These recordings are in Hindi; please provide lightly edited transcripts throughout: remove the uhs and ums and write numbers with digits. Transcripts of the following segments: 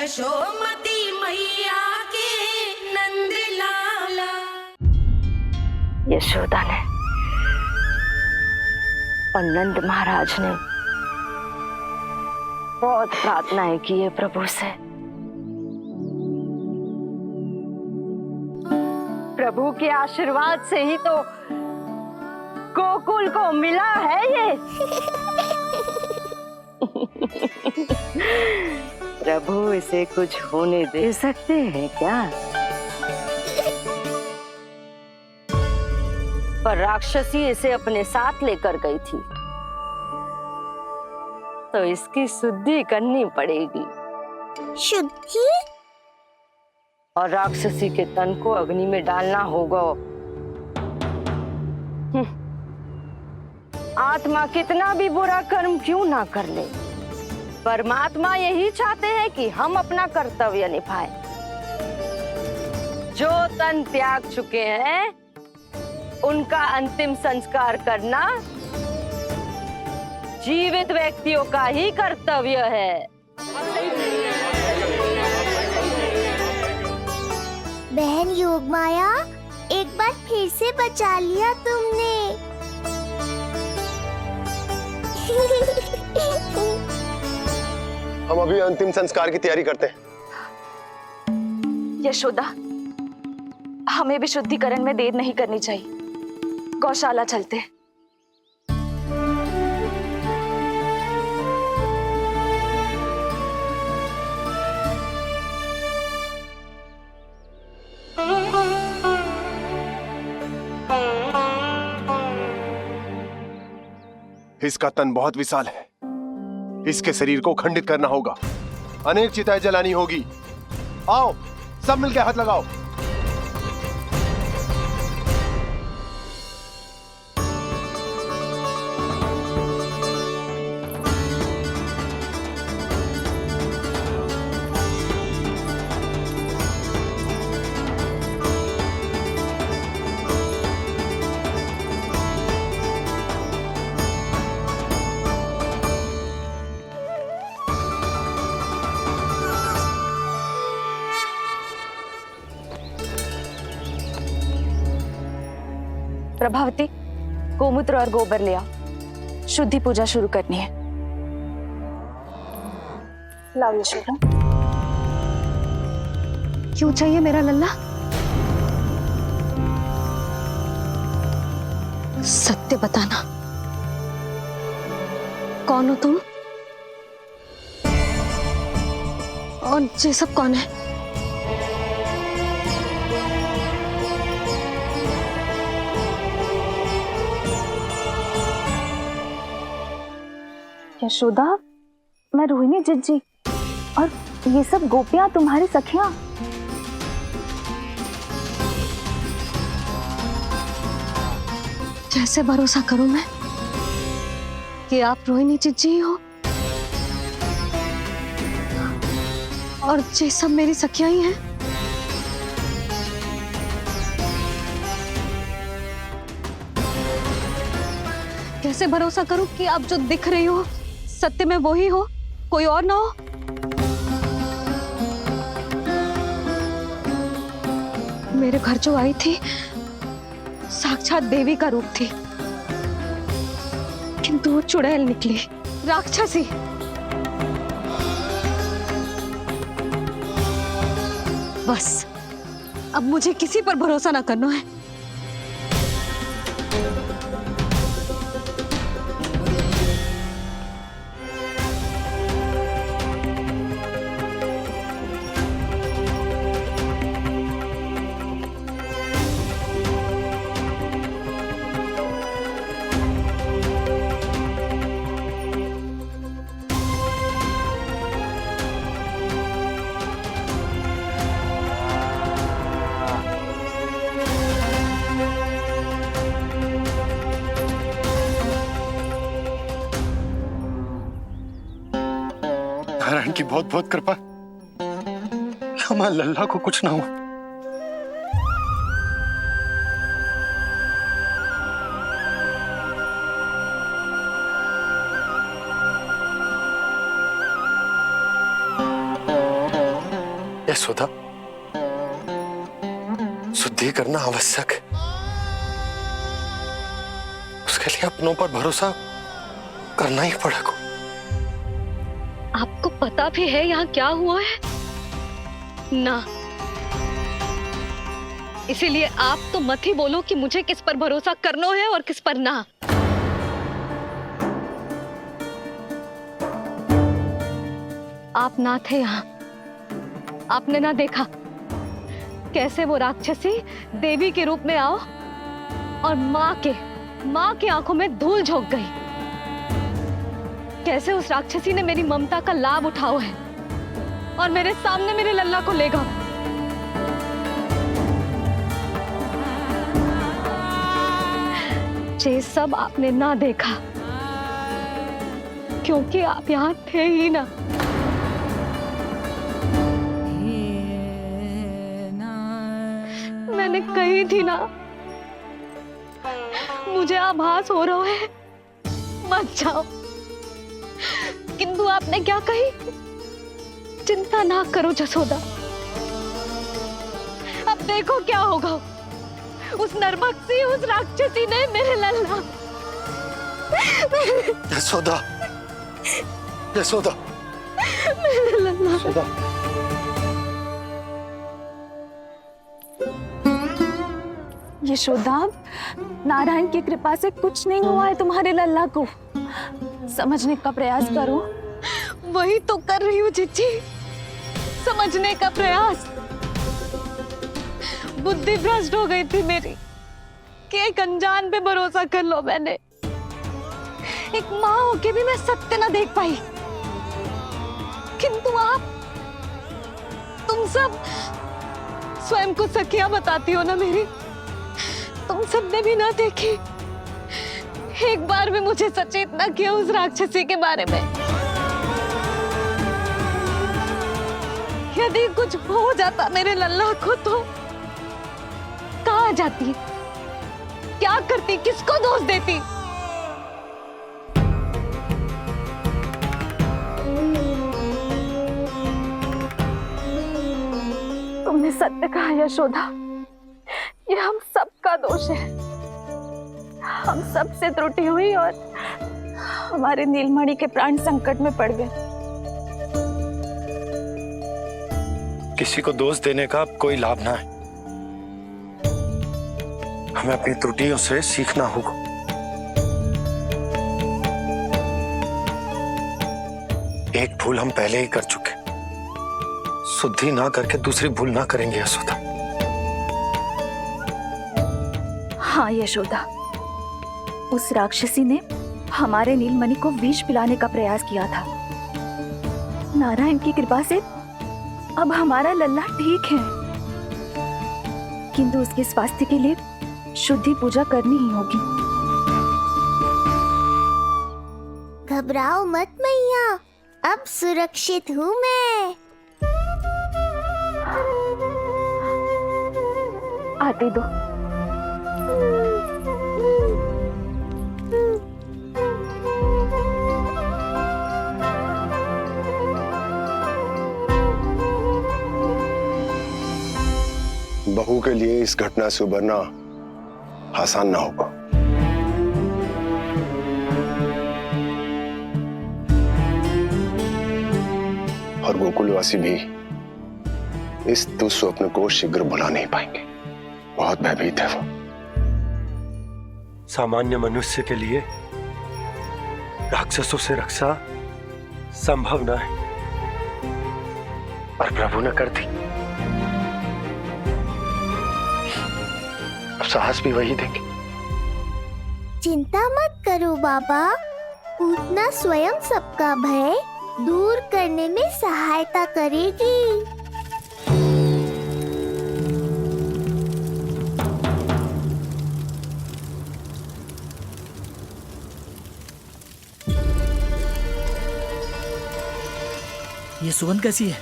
यशोमती मैया के नंद लाला। यशोदा ने और नंद महाराज ने बहुत प्रार्थनाएं की है प्रभु से। प्रभु के आशीर्वाद से ही तो गोकुल को मिला है ये। प्रभु इसे कुछ होने दे सकते हैं क्या? पर राक्षसी इसे अपने साथ लेकर गई थी, तो इसकी शुद्धि करनी पड़ेगी। शुद्धि? और राक्षसी के तन को अग्नि में डालना होगा। आत्मा कितना भी बुरा कर्म क्यों ना कर ले, परमात्मा यही चाहते हैं कि हम अपना कर्तव्य निभाएं। जो तन त्याग चुके हैं उनका अंतिम संस्कार करना जीवित व्यक्तियों का ही कर्तव्य है। बहन योगमाया, एक बार फिर से बचा लिया तुमने। हम अभी अंतिम संस्कार की तैयारी करते हैं। यशोदा, हमें भी शुद्धिकरण में देर नहीं करनी चाहिए। गौशाला चलते हैं। इसका तन बहुत विशाल है, इसके शरीर को खंडित करना होगा, अनेक चिताएं जलानी होगी। आओ सब मिलकर हाथ लगाओ। प्रभावती, गोमूत्र और गोबर ले आओ, शुद्धि पूजा शुरू करनी है। लाओ यशोदा। क्यों चाहिए मेरा लल्ला? सत्य बताना, कौन हो तुम और ये सब कौन है? यशोदा, मैं रोहिणी जिज्जी और ये सब गोपियां तुम्हारी सखियां। कैसे भरोसा करूं मैं कि आप रोहिणी जिज्जी ही हो और ये सब मेरी सखियां ही हैं। कैसे भरोसा करूं कि आप जो दिख रही हो सत्य में वो ही हो, कोई और ना हो? मेरे घर जो आई थी साक्षात देवी का रूप थी, किंतु वो चुड़ैल निकली, राक्षसी। बस अब मुझे किसी पर भरोसा ना करना है। नारायण की बहुत बहुत कृपा, हमारे लल्ला को कुछ ना हो। यशोदा, शुद्धि करना आवश्यक है। उसके लिए अपनों पर भरोसा करना ही पड़ेगा। आपको पता भी है यहाँ क्या हुआ है ना, इसीलिए आप तो मत ही बोलो कि मुझे किस पर भरोसा करना है और किस पर ना। आप ना थे यहाँ, आपने ना देखा कैसे वो राक्षसी देवी के रूप में आओ और माँ के आंखों में धूल झोंक गई। कैसे उस राक्षसी ने मेरी ममता का लाभ उठाओ है और मेरे सामने मेरे लल्ला को ले गया। ये सब आपने ना देखा क्योंकि आप यहाँ थे ही ना। मैंने कही थी ना, मुझे आभास हो रहा है मत जाओ, किंतु आपने क्या कही? चिंता ना करो जसोदा, अब देखो क्या होगा। उस नरभक्षी, उस राक्षसी ने मेरे लल्ला। यशोदा, यशोदा, मेरे लल्ला। यशोदा। यशोदा, नारायण की कृपा से कुछ नहीं हुआ है तुम्हारे लल्ला को। समझने का प्रयास करो। वही तो कर रही हूँ चिच्ची, समझने का प्रयास। बुद्धि भ्रष्ट हो गई थी मेरी कि एक अनजान पे भरोसा कर लो मैंने। एक माँ होके भी मैं सत्य ना देख पाई, किंतु आप, तुम सब स्वयं को सखिया बताती हो ना मेरी, तुम सबने भी ना देखी। एक बार भी मुझे सचेत ना किया उस राक्षसी के बारे में। यदि कुछ हो जाता मेरे लल्ला को तो कहाँ जाती, क्या करती, किसको दोष देती? तुमने सत्य कहा यशोदा, ये हम सबका दोष है। हम सबसे त्रुटि हुई और हमारे नीलमणि के प्राण संकट में पड़ गए। किसी को दोष देने का कोई लाभ ना है। हमें अपनी त्रुटियों से सीखना होगा। एक भूल हम पहले ही कर चुके, शुद्धि ना करके दूसरी भूल ना करेंगे यशोदा। हाँ यशोदा, उस राक्षसी ने हमारे नीलमणि को विष पिलाने का प्रयास किया था। नारायण की कृपा से अब हमारा लल्ला ठीक है, किंतु उसके स्वास्थ्य के लिए शुद्धि पूजा करनी ही होगी। घबराओ मत मैया, अब सुरक्षित हूँ मैं। आते दो। बहू के लिए इस घटना से उबरना आसान ना होगा। और गोकुलवासी भी इस दुस्वप्न को शीघ्र भुला नहीं पाएंगे। बहुत भयभीत है वो। सामान्य मनुष्य के लिए राक्षसों से रक्षा संभव न है, और प्रभु ने कर दी। अब साहस भी वही देंगे। चिंता मत करो बाबा, पूतना स्वयं सबका भय दूर करने में सहायता करेगी। ये सुगंध कैसी है?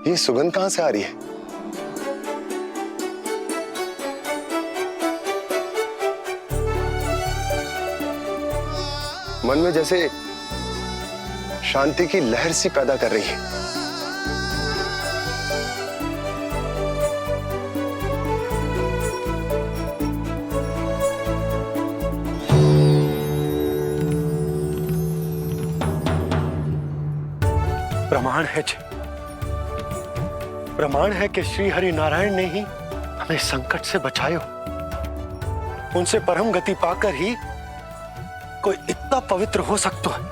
ये सुगंध कहां से आ रही है? मन में जैसे शांति की लहर सी पैदा कर रही है। प्रमाण है कि श्री हरि नारायण ने ही हमें संकट से बचायो। उनसे परम गति पाकर ही कोई इतना पवित्र हो सकता है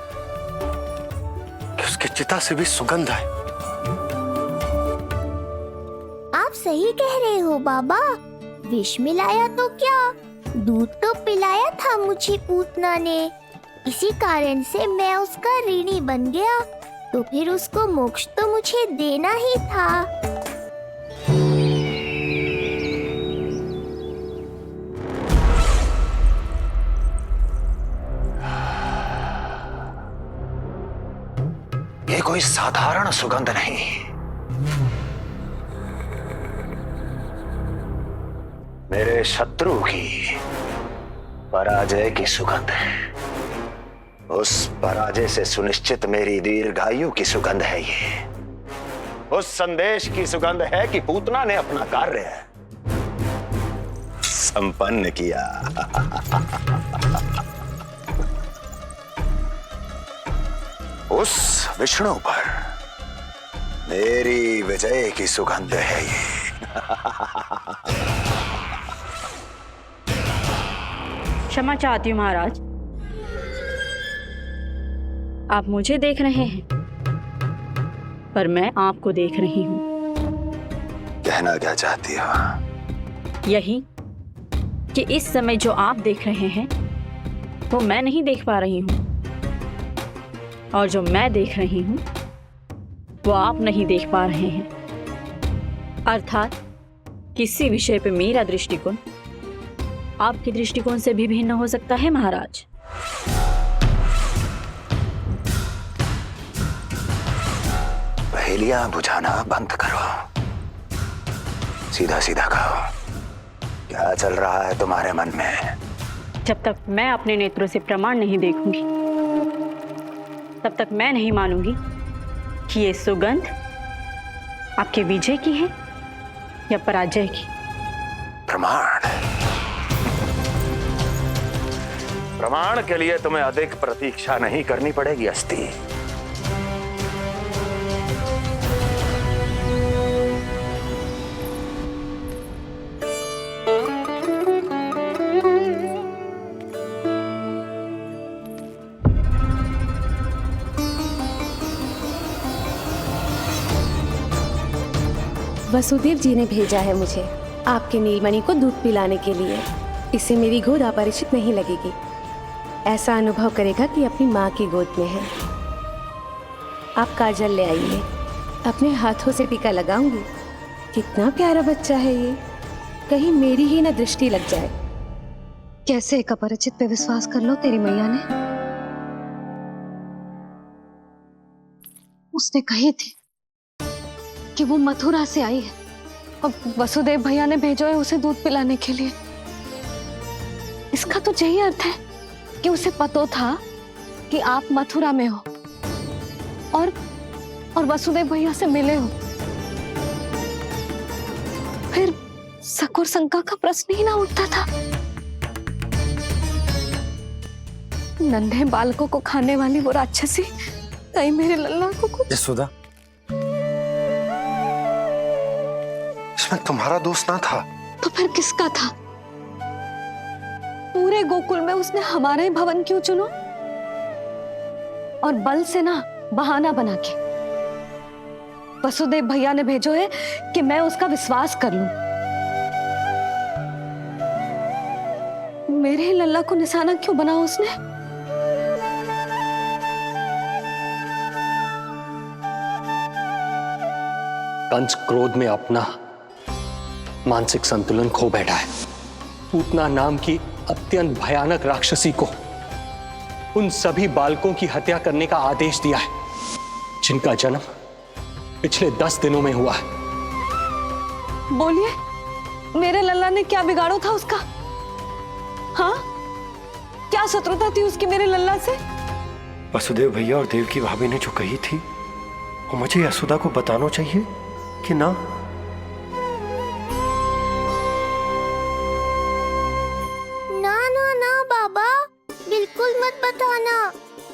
कि उसके चिता से भी सुगंध है। आप सही कह रहे हो बाबा। विष मिलाया तो क्या, दूध तो पिलाया था मुझे पूतना ने। इसी कारण से मैं उसका ऋणी बन गया, तो फिर उसको मोक्ष तो मुझे देना ही था। ये कोई साधारण सुगंध नहीं, मेरे शत्रु की पराजय की सुगंध है। उस पराजय से सुनिश्चित मेरी दीर्घायु की सुगंध है ये। उस संदेश की सुगंध है कि पूतना ने अपना कार्य संपन्न किया। उस विष्णु पर मेरी विजय की सुगंध है ये। क्षमा चाहती हूँ महाराज, आप मुझे देख रहे हैं पर मैं आपको देख रही हूँ। कहना क्या चाहती हो? यही कि इस समय जो आप देख रहे हैं वो मैं नहीं देख पा रही हूँ, और जो मैं देख रही हूँ वो आप नहीं देख पा रहे हैं। अर्थात किसी विषय पे मेरा दृष्टिकोण आपके दृष्टिकोण से भी भिन्न हो सकता है महाराज। पहेलियां बुझाना बंद करो, सीधा सीधा कहो, क्या चल रहा है तुम्हारे मन में? जब तक मैं अपने नेत्रों से प्रमाण नहीं देखूंगी तब तक मैं नहीं मानूंगी कि ये सुगंध आपके विजय की है या पराजय की। प्रमाण के लिए तुम्हें अधिक प्रतीक्षा नहीं करनी पड़ेगी अस्ति। वसुदेव जी ने भेजा है मुझे आपके नीलमणि को दूध पिलाने के लिए। इससे मेरी गोद अपरिचित नहीं लगेगी, ऐसा अनुभव करेगा कि अपनी माँ की गोद में है। आप काजल ले आइए, अपने हाथों से टीका लगाऊंगी। कितना प्यारा बच्चा है ये, कहीं मेरी ही न दृष्टि लग जाए। कैसे एक अपरिचित पे विश्वास कर लो तेरी मैया ने? उसने कही थी कि वो मथुरा से आई है और वसुदेव भैया ने भेजा है उसे दूध पिलाने के लिए। इसका तो यही अर्थ है कि उसे पता था कि आप मथुरा में हो और वसुदेव भैया से मिले हो। फिर शक और शंका का प्रश्न ही ना उठता था। नन्हे बालकों को खाने वाली वो राक्षसी कहीं मेरे लल्ला को यशोदा, इसमें तुम्हारा दोष ना था। तो फिर किसका था? पूरे गोकुल में उसने हमारे भवन क्यों चुनो? और बल से ना बहाना बना के वसुदेव भैया ने भेजो है कि मैं उसका विश्वास कर लूं। मेरे लल्ला को निशाना क्यों बनाया उसने? कंस क्रोध में अपना मानसिक संतुलन खो बैठा है। पूतना नाम की अत्यंत भयानक राक्षसी को उन सभी बालकों की हत्या करने का आदेश दिया है जिनका जन्म पिछले 10 दिनों में हुआ है। बोलिए, मेरे लल्ला ने क्या बिगाड़ो था उसका? हाँ, क्या शत्रुता थी उसकी मेरे लल्ला से? वसुदेव भैया और देव की भाभी ने जो कही थी वो मुझे यशोदा को बताना चाहिए कि ना? ना ना ना बाबा, बिल्कुल मत बताना।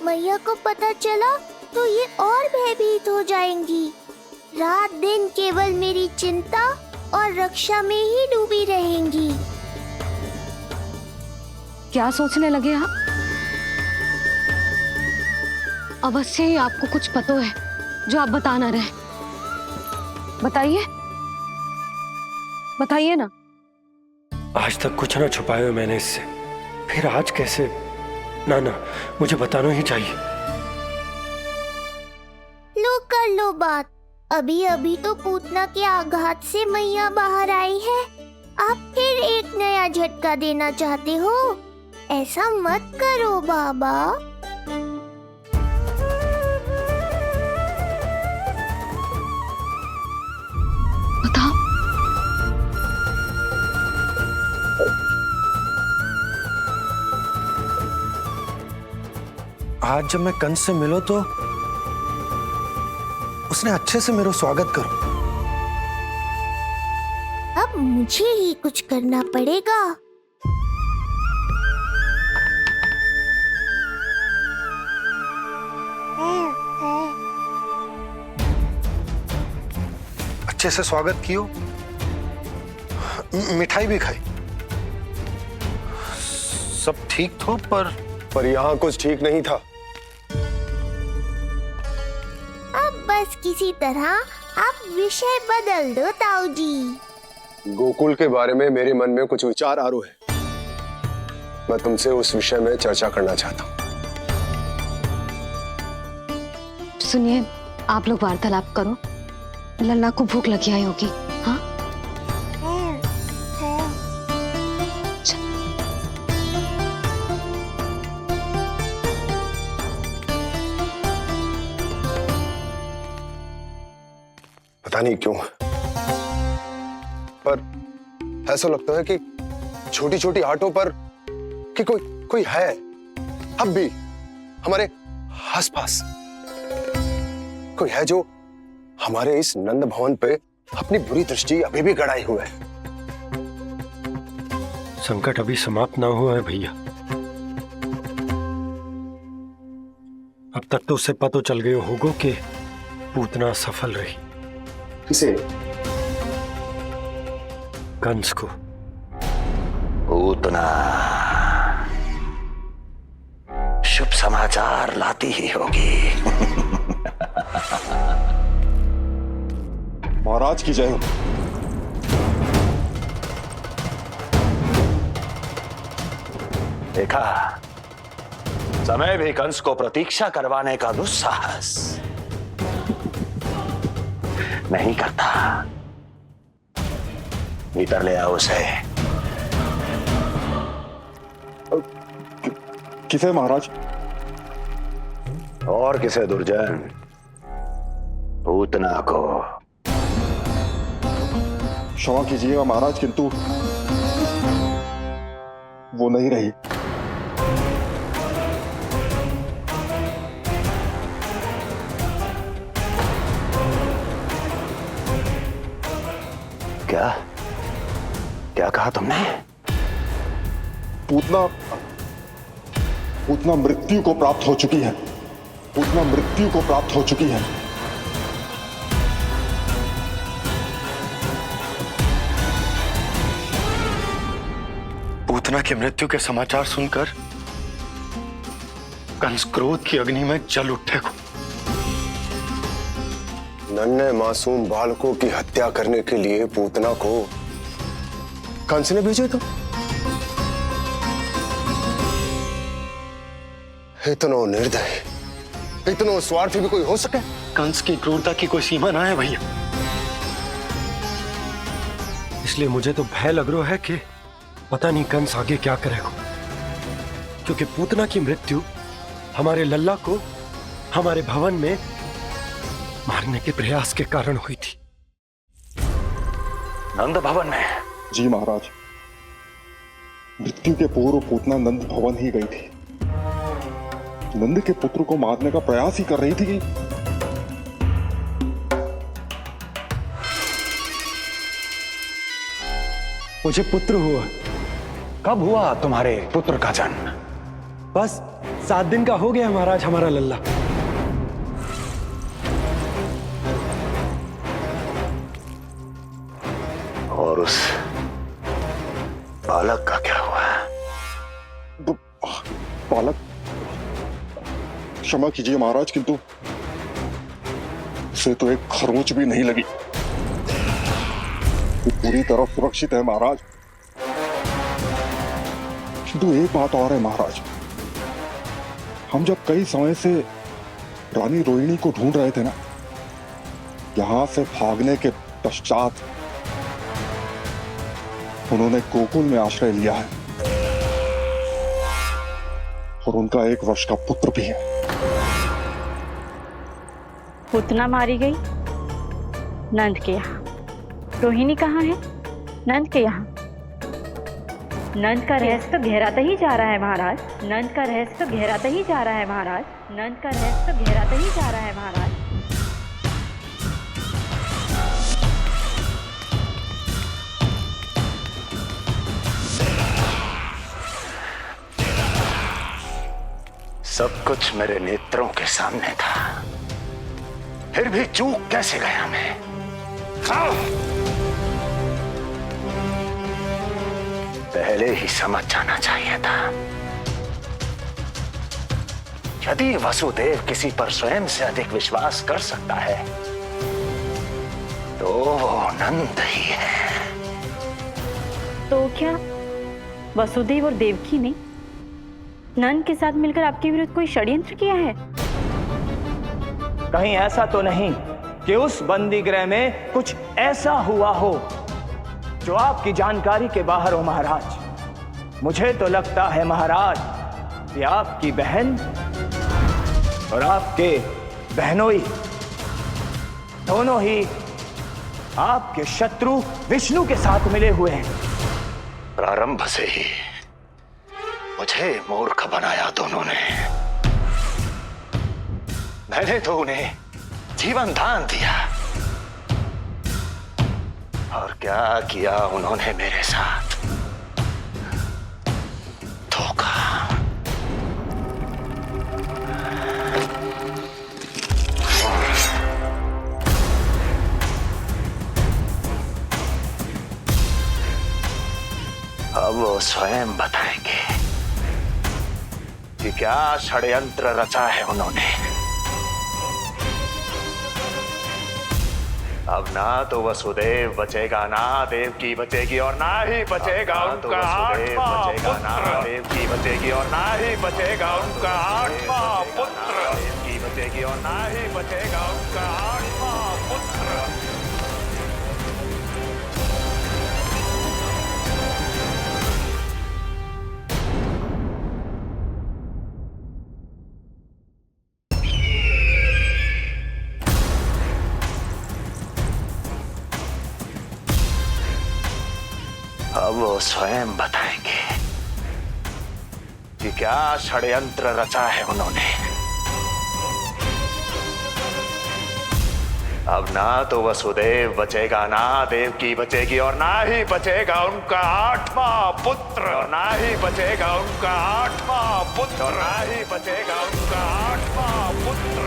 मैया को पता चला तो ये और भयभीत हो जाएंगी। रात दिन केवल मेरी चिंता और रक्षा में ही डूबी रहेंगी। क्या सोचने लगे आप? अवश्य ही आपको कुछ पता है जो आप बता ना रहे। बताइए, बताइए ना। आज तक कुछ ना छुपाया मैंने इससे, फिर आज कैसे? ना ना, मुझे बताना ही चाहिए। लो कर लो बात। अभी अभी तो पूतना के आघात से मैया बाहर आई है, आप फिर एक नया झटका देना चाहते हो? ऐसा मत करो बाबा। बताओ। आज जब मैं कंस से मिलो तो उसने अच्छे से मेरा स्वागत करो। अब मुझे ही कुछ करना पड़ेगा। अच्छे से स्वागत कियो, मिठाई भी खाई, सब ठीक तो, पर यहाँ कुछ ठीक नहीं था। अब बस किसी तरह आप विषय बदल दो ताऊ जी। गोकुल के बारे में मेरे मन में कुछ विचार आ रहे हैं। मैं तुमसे उस विषय में चर्चा करना चाहता हूँ। सुनिए, आप लोग वार्तालाप करो। लल्ला को भूख लगी आई होगी। हाँ, पता नहीं क्यों, पर ऐसा लगता है कि छोटी छोटी आटों पर कि कोई है अब भी हमारे आसपास। कोई है जो हमारे इस नंद भवन पे अपनी बुरी दृष्टि अभी भी गड़ाए हुए है। संकट अभी समाप्त ना हुआ है भैया। अब तक तो उसे पता चल गया होगा कि पूतना सफल रही। किसे? कंस को। पूतना शुभ समाचार लाती ही होगी। महाराज की जय हो। देखा, समय भी कंस को प्रतीक्षा करवाने का दुस्साहस नहीं करता। भीतर ले आओ उसे। किसे महाराज? और किसे दुर्जन? पूतना को। क्षमा कीजिएगा महाराज, किंतु वो नहीं रही। क्या क्या कहा तुमने? पूतना मृत्यु को प्राप्त हो चुकी है। पूतना मृत्यु को प्राप्त हो चुकी है। पूतना की मृत्यु के समाचार सुनकर कंस क्रोध की अग्नि में जल उठे को। नन्हे मासूम बालकों की हत्या करने के लिए पूतना को कंस ने भेजे तो इतना निर्दय, इतना स्वार्थी भी कोई हो सके? कंस की क्रूरता की कोई सीमा ना है भैया। इसलिए मुझे तो भय लग रहा है कि पता नहीं कंस आगे क्या करेगा, क्योंकि पूतना की मृत्यु हमारे लल्ला को हमारे भवन में मारने के प्रयास के कारण हुई थी। नंद भवन में? जी महाराज, मृत्यु के पूर्व पूतना नंद भवन ही गई थी। नंद के पुत्र को मारने का प्रयास ही कर रही थी। मुझे पुत्र हुआ। कब हुआ तुम्हारे पुत्र का जन्म? बस 7 दिन का हो गया महाराज हमारा लल्ला। और उस बालक का क्या हुआ? बालक, क्षमा कीजिए महाराज, किंतु उसे तो एक खरोंच भी नहीं लगी। वो पूरी तरह सुरक्षित है महाराज। किंतु एक बात और है महाराज, हम जब कई समय से रानी रोहिणी को ढूंढ रहे थे ना, यहां से भागने के पश्चात उन्होंने गोकुल में आश्रय लिया है और उनका 1 वर्ष का पुत्र भी है। पुतना मारी गई नंद के यहाँ। रोहिणी कहाँ है? नंद के यहाँ। नंद का रहस्य तो गहराता ही जा रहा है महाराज। नंद का रहस्य तो गहराता ही जा रहा है महाराज। नंद का रहस्य तो गहराता ही जा रहा है महाराज। सब कुछ मेरे नेत्रों के सामने था, फिर भी चूक कैसे गया मैं? पहले ही समझ जाना चाहिए था। यदि वसुदेव किसी पर स्वयं से अधिक विश्वास कर सकता है तो वो नंद ही है। तो क्या वसुदेव और देवकी ने नंद के साथ मिलकर आपके विरुद्ध कोई षड्यंत्र किया है? कहीं ऐसा तो नहीं कि उस बंदी गृह में कुछ ऐसा हुआ हो जो आपकी जानकारी के बाहर हो महाराज। मुझे तो लगता है महाराज कि आपकी बहन और आपके बहनोई दोनों ही आपके शत्रु विष्णु के साथ मिले हुए हैं। प्रारंभ से ही मुझे मूर्ख बनाया दोनों ने। मैंने तो उन्हें जीवन दान दिया और क्या किया उन्होंने मेरे साथ? धोखा। अब वो स्वयं बताएंगे कि क्या षड्यंत्र रचा है उन्होंने। अब ना तो वसुदेव बचेगा, ना देवकी बचेगी, और ना ही बचेगा उनका आठवां पुत्र। ना देवकी बचेगी और ना ही बचेगा उनका आठवां पुत्र। देवकी बचेगी और ना ही बचेगा उनका आठवां पुत्र। अब वो स्वयं बताएंगे कि क्या षड्यंत्र रचा है उन्होंने। अब ना तो वसुदेव बचेगा, ना देवकी बचेगी, और ना ही बचेगा उनका आठवां पुत्र। ना ही बचेगा उनका आठवां पुत्र। ना ही बचेगा उनका आठवां पुत्र।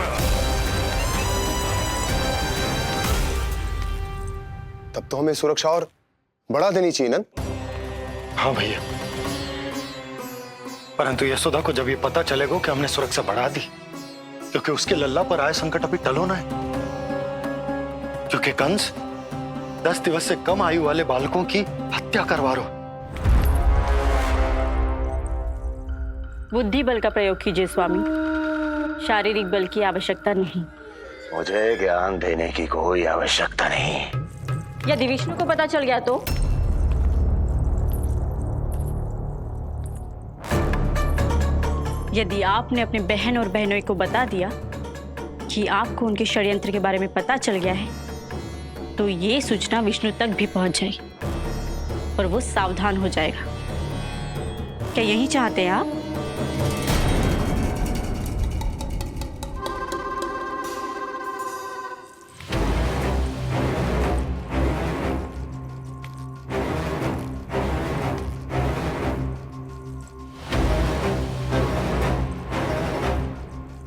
तब तो हमें सुरक्षा और बढ़ा देनी चाहिए नंद। हाँ भैया, परंतु यशोदा को जब ये पता चलेगा कि हमने सुरक्षा बढ़ा दी, क्योंकि उसके लल्ला पर आए संकट अभी टलो ना है। क्योंकि कंस 10 दिवस से कम आयु वाले बालकों की हत्या करवा रहा। बुद्धि बल का प्रयोग कीजिए स्वामी, शारीरिक बल की आवश्यकता नहीं। मुझे ज्ञान देने की कोई आवश्यकता नहीं। यदि विष्णु को पता चल गया तो? यदि आपने अपने बहन और बहनोई को बता दिया कि आपको उनके षड्यंत्र के बारे में पता चल गया है, तो ये सूचना विष्णु तक भी पहुंच जाएगी और वो सावधान हो जाएगा। क्या यही चाहते हैं आप?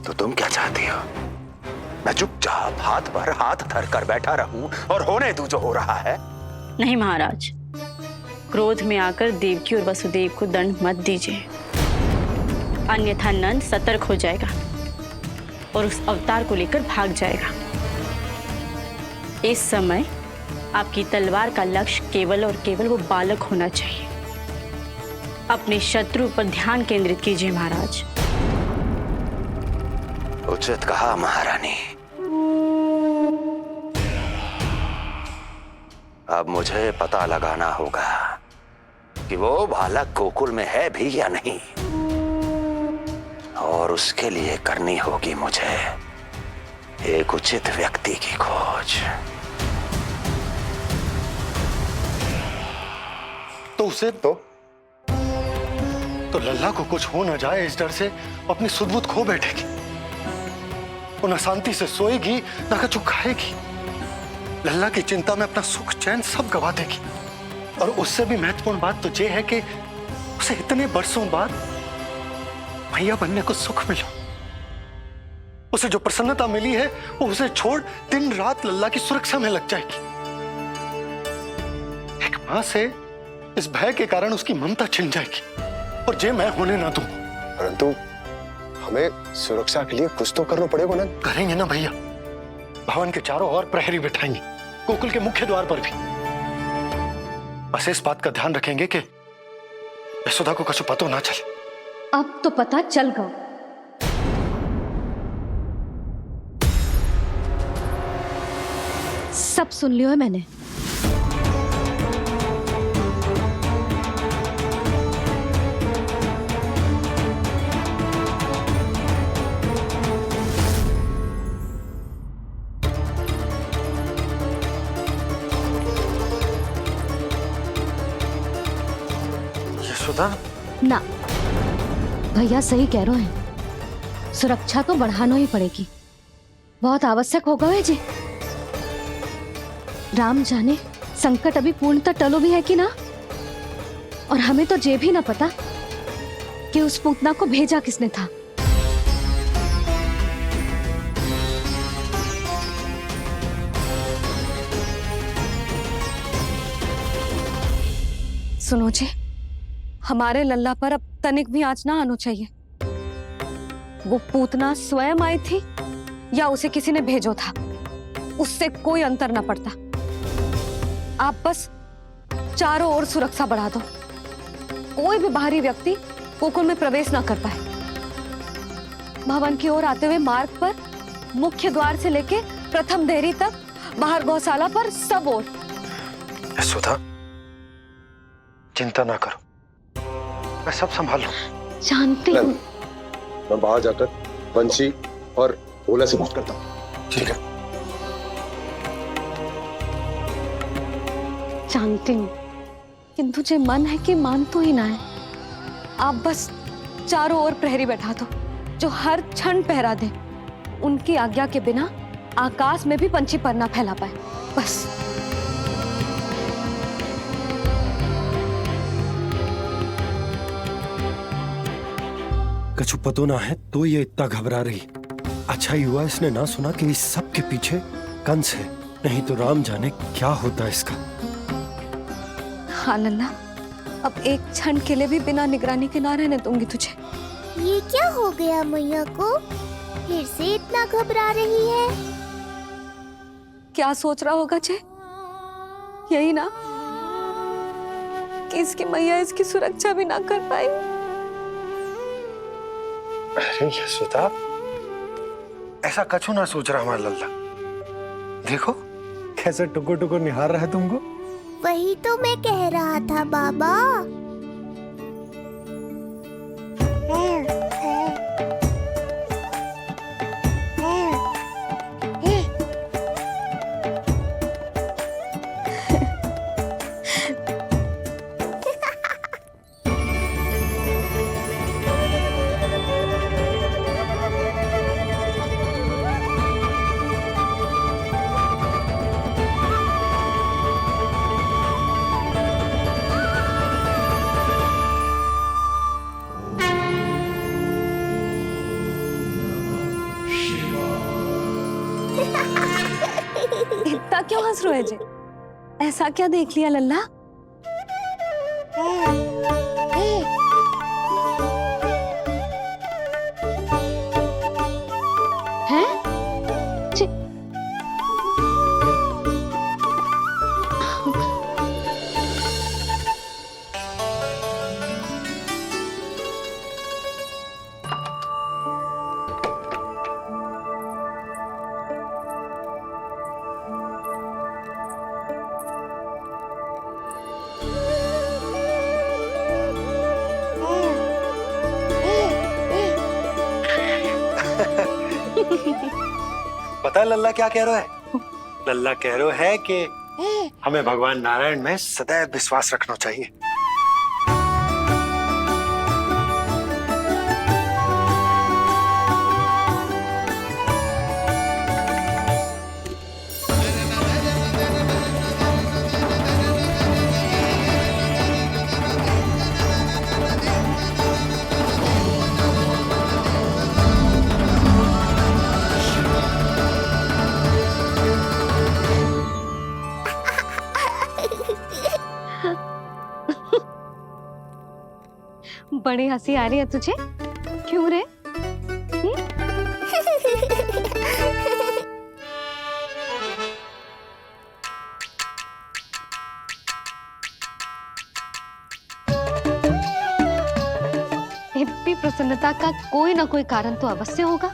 तो तुम क्या चाहती हो? मैं चुपचाप हाथ पर हाथ धर कर बैठा रहूं और होने दूं जो हो रहा है? नहीं महाराज, क्रोध में आकर देवकी और वसुदेव को दंड मत दीजिए, अन्यथा नंद सतर्क हो जाएगा और उस अवतार को लेकर भाग जाएगा। इस समय आपकी तलवार का लक्ष्य केवल और केवल वो बालक होना चाहिए। अपने शत्रु पर ध्यान केंद्रित कीजिए महाराज। उचित कहा महारानी। अब मुझे पता लगाना होगा कि वो बालक गोकुल में है भी या नहीं, और उसके लिए करनी होगी मुझे एक उचित व्यक्ति की खोज। तो उसे तो लल्ला को कुछ हो ना जाए इस डर से अपनी सुध-बुध खो बैठेगी। वो ना शांति से सोएगी ना कुछ खाएगी। लल्ला की चिंता में अपना सुख चैन सब गवा देगी। और उससे भी महत्वपूर्ण बात तो ये है कि उसे इतने बरसों बाद भैया बनने को सुख मिला। उसे जो प्रसन्नता मिली है वो उसे छोड़ दिन रात लल्ला की सुरक्षा में लग जाएगी। एक मां से इस भय के कारण उसकी ममता छिन जाएगी, और ये मैं होने ना दूं। परंतु हमें सुरक्षा के लिए कुछ तो करना पड़ेगा ना। करेंगे ना भैया। भवन के चारों ओर प्रहरी बिठाएंगे, गोकुल के मुख्य द्वार पर भी। बस इस बात का ध्यान रखेंगे कि यशोदा को कुछ पता ना चले। अब तो पता चल गया। सब सुन लियो है मैंने। यशोदा ना, भैया सही कह रहे हैं। सुरक्षा तो बढ़ाना ही पड़ेगी, बहुत आवश्यक होगा है जी। राम जाने संकट अभी पूर्णतः टलो भी है कि ना, और हमें तो ये भी ना पता कि उस पूतना को भेजा किसने था। सुनो जी, हमारे लल्ला पर अब तनिक भी आंच ना आना चाहिए। वो पूतना स्वयं आई थी या उसे किसी ने भेजो था, उससे कोई अंतर ना पड़ता। आप बस चारों ओर सुरक्षा बढ़ा दो, कोई भी बाहरी व्यक्ति गोकुल में प्रवेश ना कर पाए। भवन की ओर आते हुए मार्ग पर मुख्य द्वार से लेके प्रथम देहरी तक, बाहर गौशाला पर, सब ओर। यशोदा चिंता ना करो, मैं सब संभाल लूं। जानती हूँ। मैं बाहर जाकर बंसी और ओला से बात करता हूँ। ठीक है। जानती हूँ, किंतु जे मन है कि मान तो ही ना है। आप बस चारों ओर प्रहरी बैठा दो, जो हर क्षण पहरा दे। उनकी आज्ञा के बिना आकाश में भी पंछी पर ना फैला पाए, बस। कछु पतो ना है तो ये इतना घबरा रही। अच्छा ही हुआ इसने ना सुना कि इस सब के पीछे कंस है, नहीं तो राम जाने क्या होता इसका। हाँ लल्ला, अब एक क्षण के लिए भी बिना निगरानी के ना रहने दूंगी तुझे। ये क्या हो गया मैया को? फिर से इतना घबरा रही है। क्या सोच रहा होगा चे? यही ना कि इसकी मैया इसकी सुरक्षा भी ना कर पाई। अरे यशोदा, ऐसा कछु ना सोच रहा हमारा लल्ला। देखो कैसे टुकुर टुकुर निहार रहा है तुमको। वही तो मैं कह रहा था बाबा। इतना क्यों हंस रहे जी? ऐसा क्या देख लिया लल्ला? हैं? पता है लल्ला क्या कह रहा है? लल्ला कह रहा है कि हमें भगवान नारायण में सदैव विश्वास रखना चाहिए। बड़ी हंसी आ रही है तुझे, क्यों रे? इतनी प्रसन्नता का कोई ना कोई कारण तो अवश्य होगा।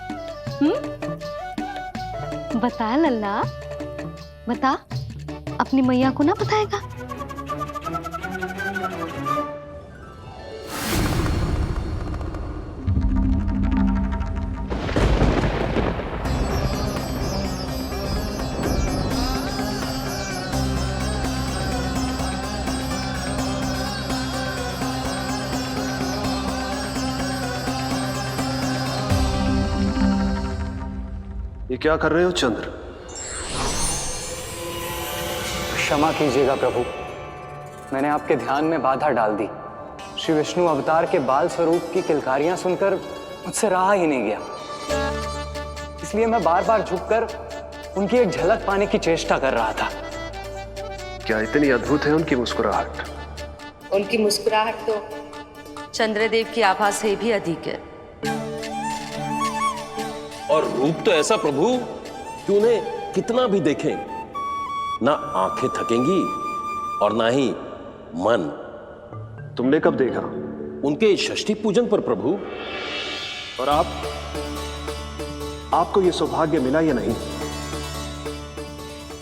बता लल्ला, बता, अपनी मैया को ना बताएगा? ये क्या कर रहे हो चंद्र? क्षमा कीजिएगा प्रभु, मैंने आपके ध्यान में बाधा डाल दी। श्री विष्णु अवतार के बाल स्वरूप की किलकारियां सुनकर मुझसे रहा ही नहीं गया, इसलिए मैं बार बार झुककर उनकी एक झलक पाने की चेष्टा कर रहा था। क्या इतनी अद्भुत है उनकी मुस्कुराहट? उनकी मुस्कुराहट तो चंद्रदेव की आभा से भी अधिक है। और रूप तो ऐसा प्रभु कि उन्हें कितना भी देखें ना आंखें थकेंगी और ना ही मन। तुमने कब देखा? उनके षष्ठी पूजन पर प्रभु। और आपको ये सौभाग्य मिला या नहीं?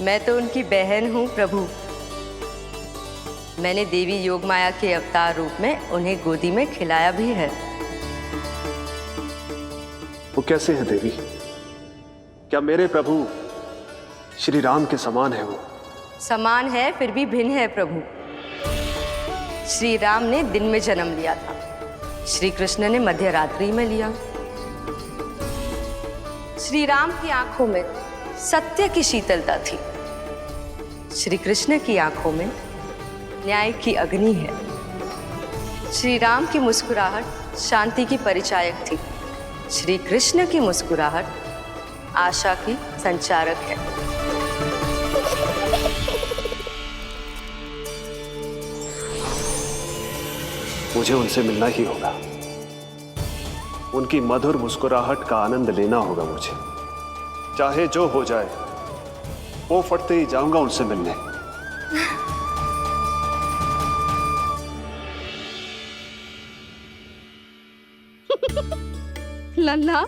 मैं तो उनकी बहन हूँ प्रभु। मैंने देवी योगमाया के अवतार रूप में उन्हें गोदी में खिलाया भी है। वो कैसे है देवी? क्या मेरे प्रभु श्री राम के समान है वो? समान है फिर भी भिन्न है प्रभु। श्री राम ने दिन में जन्म लिया था, श्री कृष्ण ने मध्य रात्रि में लिया। श्री राम की आंखों में सत्य की शीतलता थी, श्री कृष्ण की आंखों में न्याय की अग्नि है। श्री राम की मुस्कुराहट शांति की परिचायक थी, श्री कृष्ण की मुस्कुराहट आशा की संचारक है। मुझे उनसे मिलना ही होगा, उनकी मधुर मुस्कुराहट का आनंद लेना होगा मुझे। चाहे जो हो जाए, वो फटते ही जाऊंगा उनसे मिलने। लल्ला,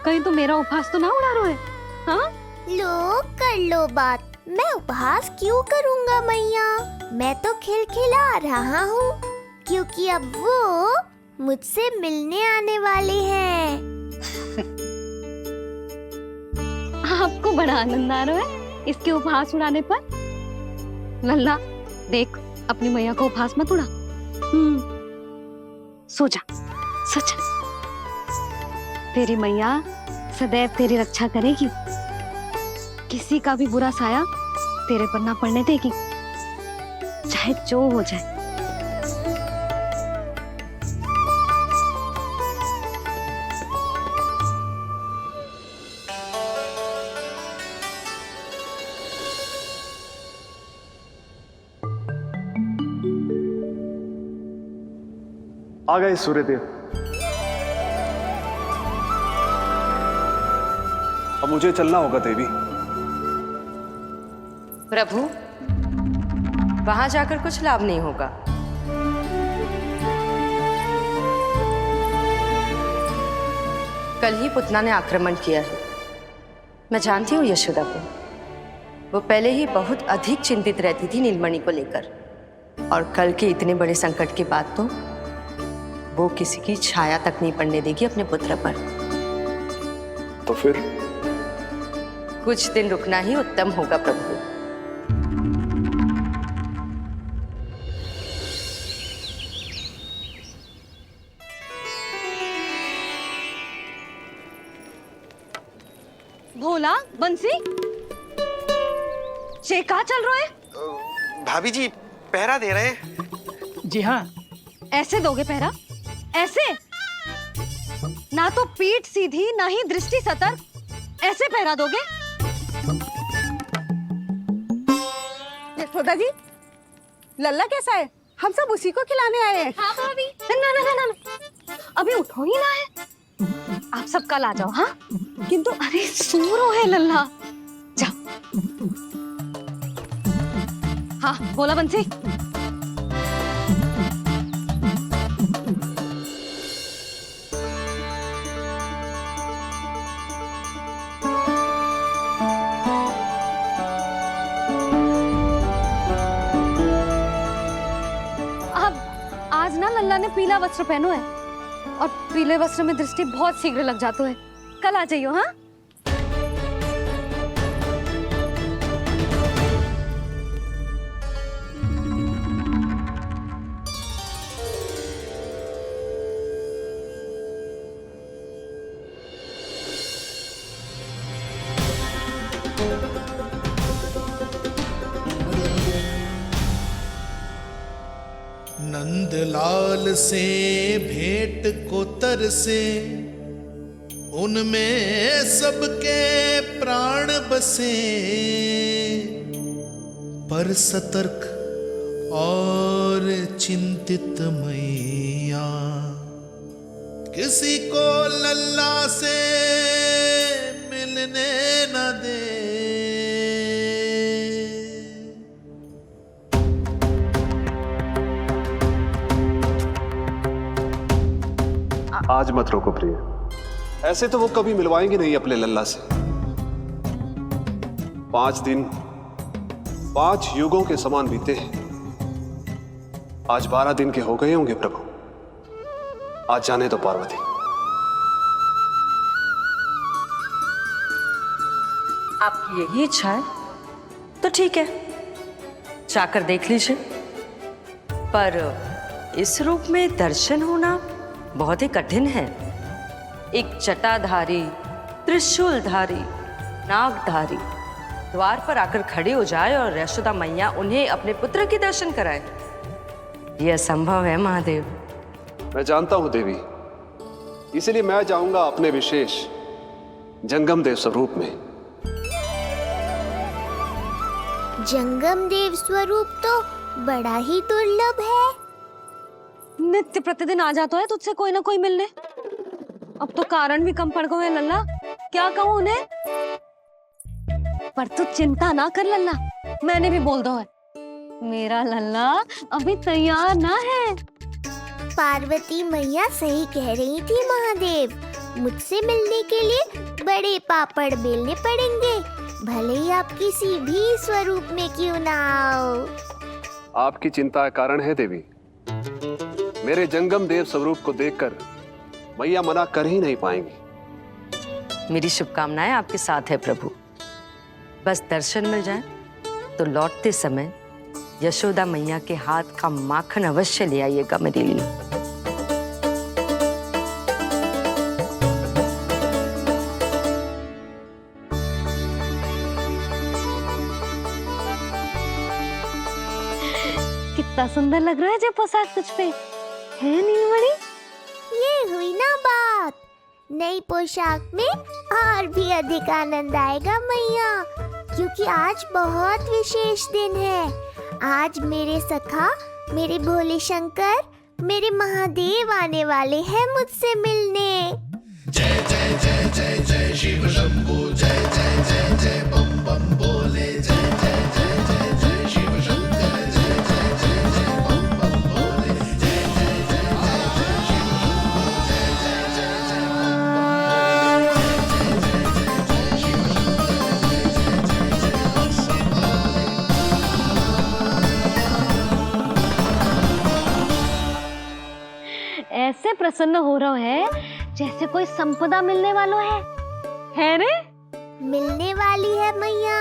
कहीं तो मेरा उपहास तो ना उड़ा रहे? हाँ? लो कर लो बात, मैं उपहास क्यों करूँगा मैया? मैं तो खिलखिला रहा हूँ क्योंकि अब वो मुझसे मिलने आने वाले हैं। आपको बड़ा आनंद आ रहा है इसके उपहास उड़ाने पर? लल्ला देख, अपनी मैया को उपहास मत उड़ा। सो जा, सच तेरी मैया सदैव तेरी रक्षा करेगी, किसी का भी बुरा साया तेरे पर ना पड़ने देगी, चाहे जो हो जाए। आ गए सूर्यदेव। अब मुझे चलना होगा देवी। प्रभु, वहां जाकर कुछ लाभ नहीं होगा। कल ही पुतना ने आक्रमण किया है। मैं जानती हूँ यशोदा को। वो पहले ही बहुत अधिक चिंतित रहती थी नीलमणि को लेकर, और कल के इतने बड़े संकट के बाद तो वो किसी की छाया तक नहीं पड़ने देगी अपने पुत्र पर। तो फिर कुछ दिन रुकना ही उत्तम होगा प्रभु। भोला, बंसी, ये कहाँ चल रहे हैं? भाभी जी पहरा दे रहे हैं। जी हाँ। ऐसे दोगे पहरा? ऐसे? ना तो पीठ सीधी ना ही दृष्टि सतर्क, ऐसे पहरा दोगे? यशोदा जी, लल्ला कैसा है? हम सब उसी को खिलाने आए हैं। हाँ भाभी। ना ना ना ना, अभी उठो ही ना है। आप सब कल आ जाओ। हाँ, किंतु अरे सूरो है लल्ला। जाओ। हाँ बोला बंसी। आज ना लल्ला ने पीला वस्त्र पहनो है, और पीले वस्त्र में दृष्टि बहुत शीघ्र लग जाती है। कल आ जाइयो। हाँ, नंदलाल से भेंट को तरसे, उनमें सबके प्राण बसे, पर सतर्क और चिंतित मैया, किसी को लल्ला से मिलने न दे। आज मत रोको प्रिय, ऐसे तो वो कभी मिलवाएंगे नहीं अपने लल्ला से। 5 दिन 5 युगों के समान बीते हैं। आज 12 दिन के हो गए होंगे प्रभु। आज जाने दो पार्वती। आपकी यही इच्छा है तो ठीक है, जाकर देख लीजिए। पर इस रूप में दर्शन होना बहुत ही कठिन है। एक जटाधारी, त्रिशूलधारी, नागधारी द्वार पर आकर खड़े हो जाए और यशोदा मैया उन्हें अपने पुत्र के दर्शन कराए, यह असंभव है महादेव। मैं जानता हूं देवी, इसलिए मैं जाऊंगा अपने विशेष जंगम देव स्वरूप में। जंगम देव स्वरूप तो बड़ा ही दुर्लभ है। नित्य प्रतिदिन आ जाता है तुझसे कोई ना कोई मिलने। अब तो कारण भी कम पड़ गए हैं लल्ला, क्या कहूँ उन्हें। पर तू चिंता ना कर लल्ला, मैंने भी बोल दो है, मेरा लल्ला अभी तैयार ना है। पार्वती मैया सही कह रही थी महादेव, मुझसे मिलने के लिए बड़े पापड़ बेलने पड़ेंगे, भले ही आप किसी भी स्वरूप में क्यों ना आओ। आपकी चिंता का कारण है देवी। मेरे जंगम देव स्वरूप को देखकर मैया मना कर ही नहीं पाएंगी। मेरी शुभकामनाएं आपके साथ है प्रभु। बस दर्शन मिल जाए तो लौटते समय यशोदा मैया के हाथ का माखन अवश्य ले आइएगा मेरे लिए। कितना सुंदर लग रहा है जब पोशाक तुझ पे है नीलमणि। ये हुई ना बात, नई पोशाक में और भी अधिक आनंद आएगा मैया, क्योंकि आज बहुत विशेष दिन है। आज मेरे सखा, मेरे भोले शंकर मेरे महादेव आने वाले हैं मुझसे मिलने। जय जय जय जय जय शिव शंभू, जय जय जय जय बम बम बोले, जय जय जय जय जय शिव शंकर, जय जय जय जय बम बम बोले, जय जय जय जय जय शिव शंभू, जय जय जय जय बम बम बोले, जय जय जय जय शिव शंकर, जय जय जय जय ऐसे प्रसन्न हो रहा है जैसे कोई संपदा मिलने वाला है रे? मिलने वाली है मैया,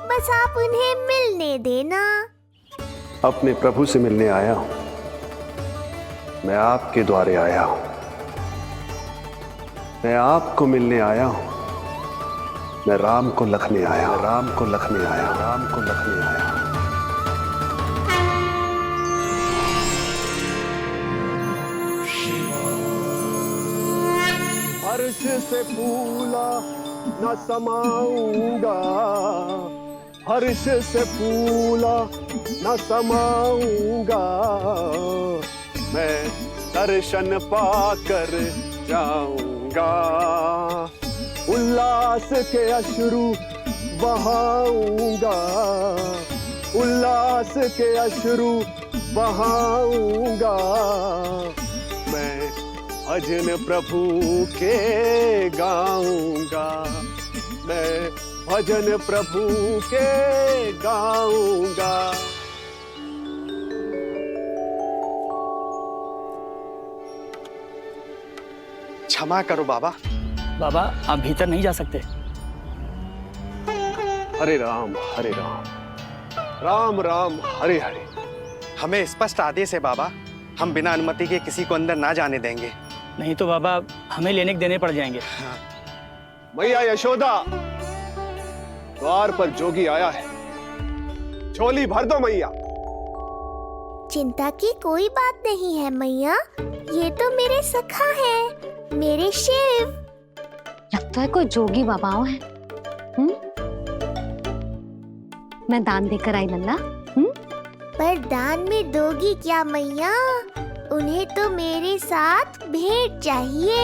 बस आप उन्हें मिलने देना। अपने प्रभु से मिलने आया हूं, मैं आपके द्वारे आया हूं, मैं आपको मिलने आया हूं, मैं राम को लखने आया हूं, राम को लखने आया हूं, राम को लखने आया हूं। हर्ष से फूला न समाऊंगा, हर्ष से फूला न समाऊंगा, मैं दर्शन पाकर जाऊंगा, उल्लास के अश्रु बहाऊंगा, उल्लास के अश्रु बहाऊंगा, मैं भजन प्रभु के गाऊंगा, मैं भजन प्रभु के गाऊंगा। क्षमा करो बाबा। बाबा आप भीतर नहीं जा सकते। हरे राम राम राम हरे हरे। हमें स्पष्ट आदेश है बाबा, हम बिना अनुमति के किसी को अंदर ना जाने देंगे। नहीं तो बाबा हमें लेने के देने पड़ जाएंगे। मैया यशोदा, द्वार पर जोगी आया है, झोली भर दो मैया। चिंता की कोई बात नहीं है मैया, ये तो मेरे सखा है, मेरे शिव। लगता है कोई जोगी बाबाओं है। मैं दान देकर आई लल्ला। पर दान में दोगी क्या मैया? उन्हें तो मेरे साथ भेंट चाहिए।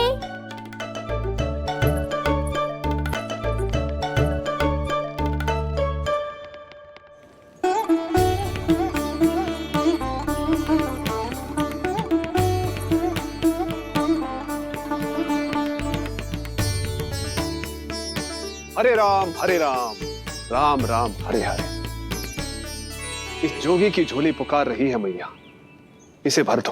हरे राम राम राम हरे हरे। इस जोगी की झोली पुकार रही है मैया, इसे भर दो।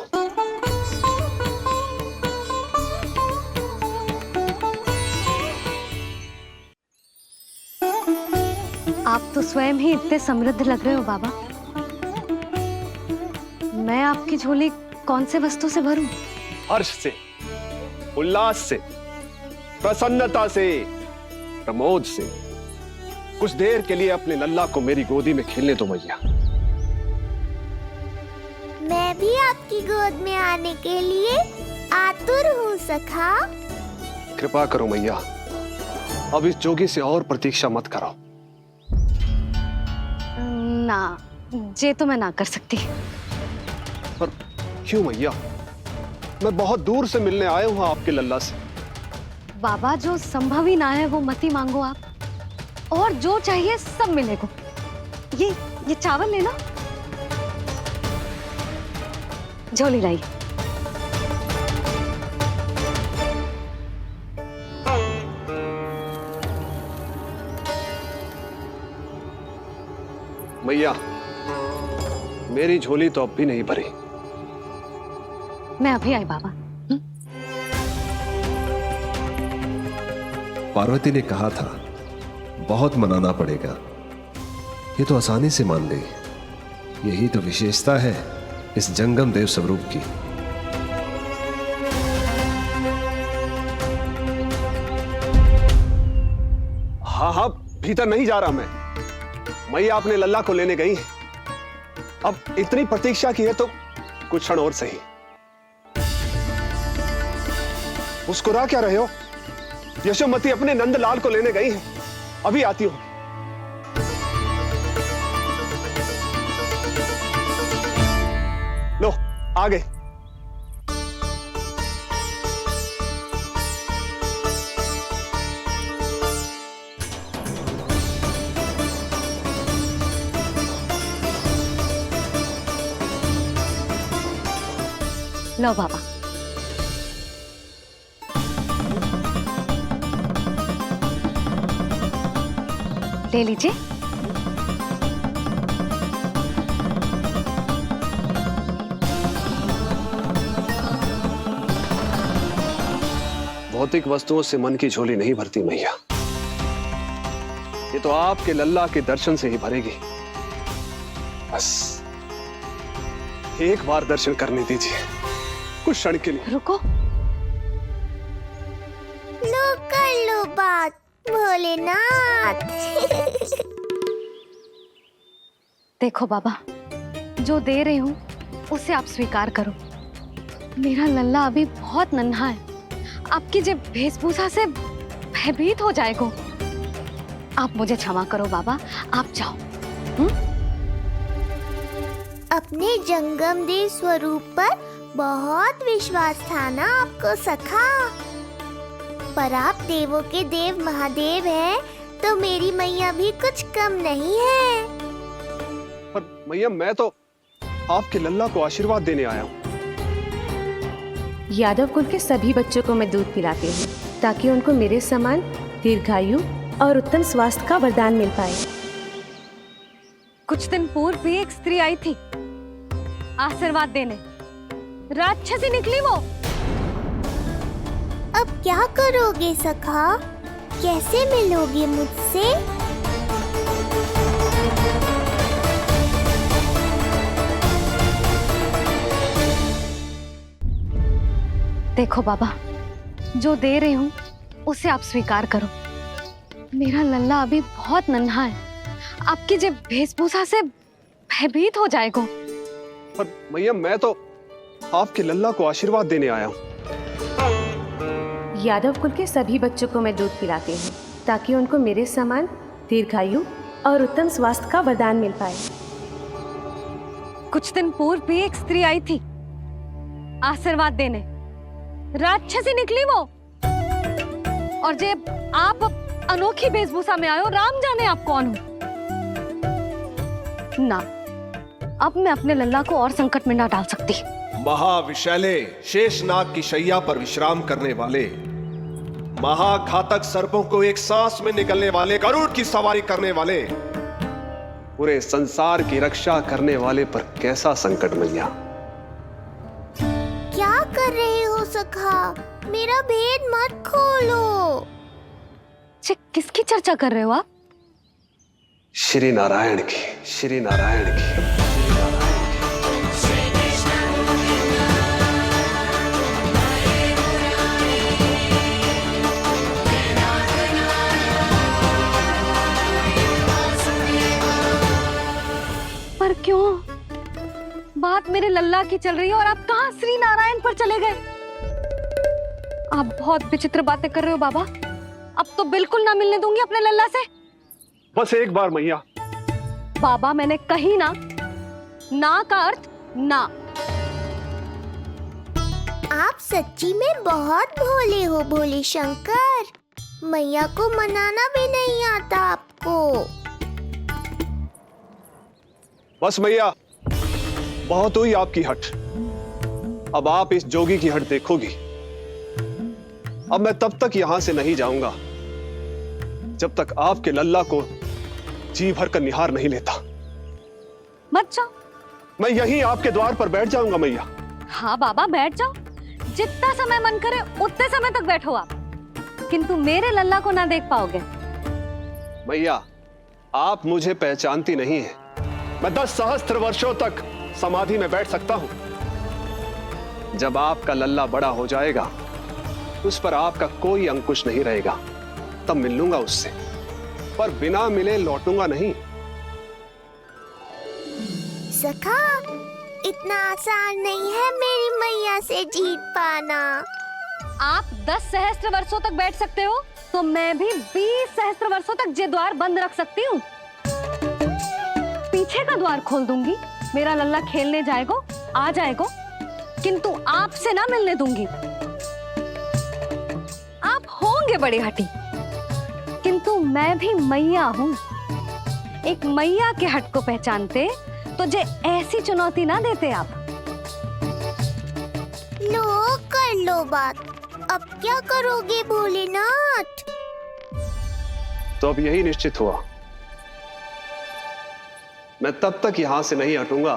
आप तो स्वयं ही इतने समृद्ध लग रहे हो बाबा। मैं आपकी झोली कौन से वस्तु से भरूं? हर्ष से, उल्लास से, प्रसन्नता से, प्रमोद से। कुछ देर के लिए अपने लल्ला को मेरी गोदी में खेलने दो मैया। मैं भी आपकी गोद में आने के लिए आतुर हूँ सखा। कृपा करो मैया, अब इस जोगी से और प्रतीक्षा मत करो। ना, जे तो मैं ना कर सकती। पर क्यों मैया? मैं बहुत दूर से मिलने आया हूँ आपके लल्ला से। बाबा जो संभव ही ना है वो मत ही मांगो आप, और जो चाहिए सब मिलेगा। ये चावल लेना, झोली लाई। मैया, मेरी झोली तो अब भी नहीं भरी। मैं अभी आई बाबा। पार्वती ने कहा था बहुत मनाना पड़ेगा, ये तो आसानी से मान गई। यही तो विशेषता है इस जंगम देव स्वरूप की। हाँ, भीतर नहीं जा रहा मैं। मैया अपने लल्ला को लेने गई है। अब इतनी प्रतीक्षा की है तो कुछ क्षण और सही। मुस्कुरा क्या रहे हो? यशोमती अपने नंदलाल को लेने गई है, अभी आती हूं। लो, आ गए। लो बाबा। ले लीजिए। भौतिक वस्तुओं से मन की झोली नहीं भरती मैया, ये तो आपके लल्ला के दर्शन से ही भरेगी। बस एक बार दर्शन करने दीजिए, कुछ क्षण के लिए। रुको। लो कर लो बात भोलेनाथ। देखो बाबा, जो दे रही हूँ उसे आप स्वीकार करो। मेरा लल्ला अभी बहुत नन्हा है, आपकी जब वेशभूषा से भयभीत हो जाएगा। आप मुझे क्षमा करो बाबा, आप जाओ। अपने जंगम देव स्वरूप पर बहुत विश्वास था ना आपको सखा, पर आप देवों के देव महादेव हैं, तो मेरी मैया भी कुछ कम नहीं है। पर मैया, मैं तो आपके लल्ला को आशीर्वाद देने आया हूँ। यादव कुल के सभी बच्चों को मैं दूध पिलाती हूँ ताकि उनको मेरे समान दीर्घायु और उत्तम स्वास्थ्य का वरदान मिल पाए। कुछ दिन पूर्व भी एक स्त्री आई थी आशीर्वाद देने, राक्षसी निकली वो। अब क्या करोगे सखा, कैसे मिलोगे मुझसे? देखो बाबा, जो दे रही हूँ उसे आप स्वीकार करो। मेरा लल्ला अभी बहुत नन्हा है, आपकी जब वेशभूषा से भयभीत हो जाएगा। पर मैया, मैं तो आपके लल्ला को आशीर्वाद देने आया हूँ। यादव कुल के सभी बच्चों को मैं दूध पिलाती हूँ ताकि उनको मेरे समान दीर्घायु और उत्तम स्वास्थ्य का वरदान मिल पाए। कुछ दिन पूर्व भी एक स्त्री आई थी आशीर्वाद देने, राक्षसी निकली वो। और जब आप अनोखी वेशभूषा में आए हो, राम जाने आप कौन हो ना। अब मैं अपने लल्ला को और संकट में ना डाल सकती। महाविशैले शेषनाग की शैया पर विश्राम करने वाले, महाघातक सर्पों को एक सांस में निकलने वाले, गरुड़ की सवारी करने वाले, पूरे संसार की रक्षा करने वाले पर कैसा संकट मैया। क्या कर रहे हो सखा, मेरा भेद मत खोलो। किसकी चर्चा कर रहे हो आप? श्री नारायण की, श्री नारायण की। पर क्यों? बात मेरे लल्ला की चल रही है और आप कहाँ श्री नारायण पर चले गए? आप बहुत विचित्र बातें कर रहे हो बाबा। अब तो बिल्कुल ना मिलने दूंगी अपने लल्ला से। बस एक बार मैया। बाबा, मैंने कही ना, ना का अर्थ ना। आप सच्ची में बहुत भोले हो भोले शंकर, मैया को मनाना भी नहीं आता आपको। बस मैया, बहुत हुई आपकी हट। अब आप इस जोगी की हट देखोगी। अब मैं तब तक यहां से नहीं जाऊंगा जब तक आपके लल्ला को जी भर कर निहार नहीं लेता। मत जाओ। मैं यहीं आपके द्वार पर बैठ जाऊंगा मैया। हाँ बाबा, बैठ जाओ। जितना समय मन करे उतने समय तक बैठो आप, किंतु मेरे लल्ला को ना देख पाओगे। मैया, आप मुझे पहचानती नहीं है। मैं 10 सहस्त्र वर्षों तक समाधि में बैठ सकता हूं। जब आपका लल्ला बड़ा हो जाएगा, उस पर आपका कोई अंकुश नहीं रहेगा, तब मिल लूंगा उससे, पर बिना मिले लौटूंगा नहीं। सखा, इतना आसान नहीं है मेरी मैया से जीत पाना। आप 10 सहस्त्र वर्षों तक बैठ सकते हो, तो मैं भी 20 सहस्त्र वर्षों तक ये द्वार बंद रख सकती हूँ। पीछे का द्वार खोल दूंगी, मेरा लल्ला खेलने जाएगा, आ जाएगा, किंतु आपसे ना मिलने दूंगी। आप होंगे बड़ी हठी, किंतु मैं भी मैया हूँ। एक मैया के हट को पहचानते तो जे ऐसी चुनौती ना देते आप। लो कर लो बात। अब क्या करोगे भोलेनाथ? तो अब यही निश्चित हुआ, मैं तब तक यहां से नहीं हटूंगा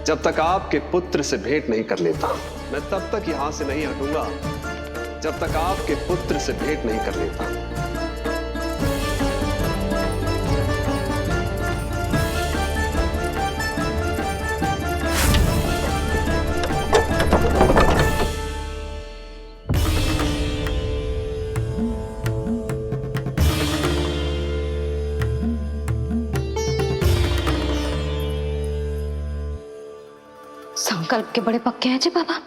जब तक आपके पुत्र से भेंट नहीं कर लेता। मैं तब तक यहां से नहीं हटूंगा जब तक आपके पुत्र से भेंट नहीं कर लेता। संकल्प के बड़े पक्के हैं जी बाबा।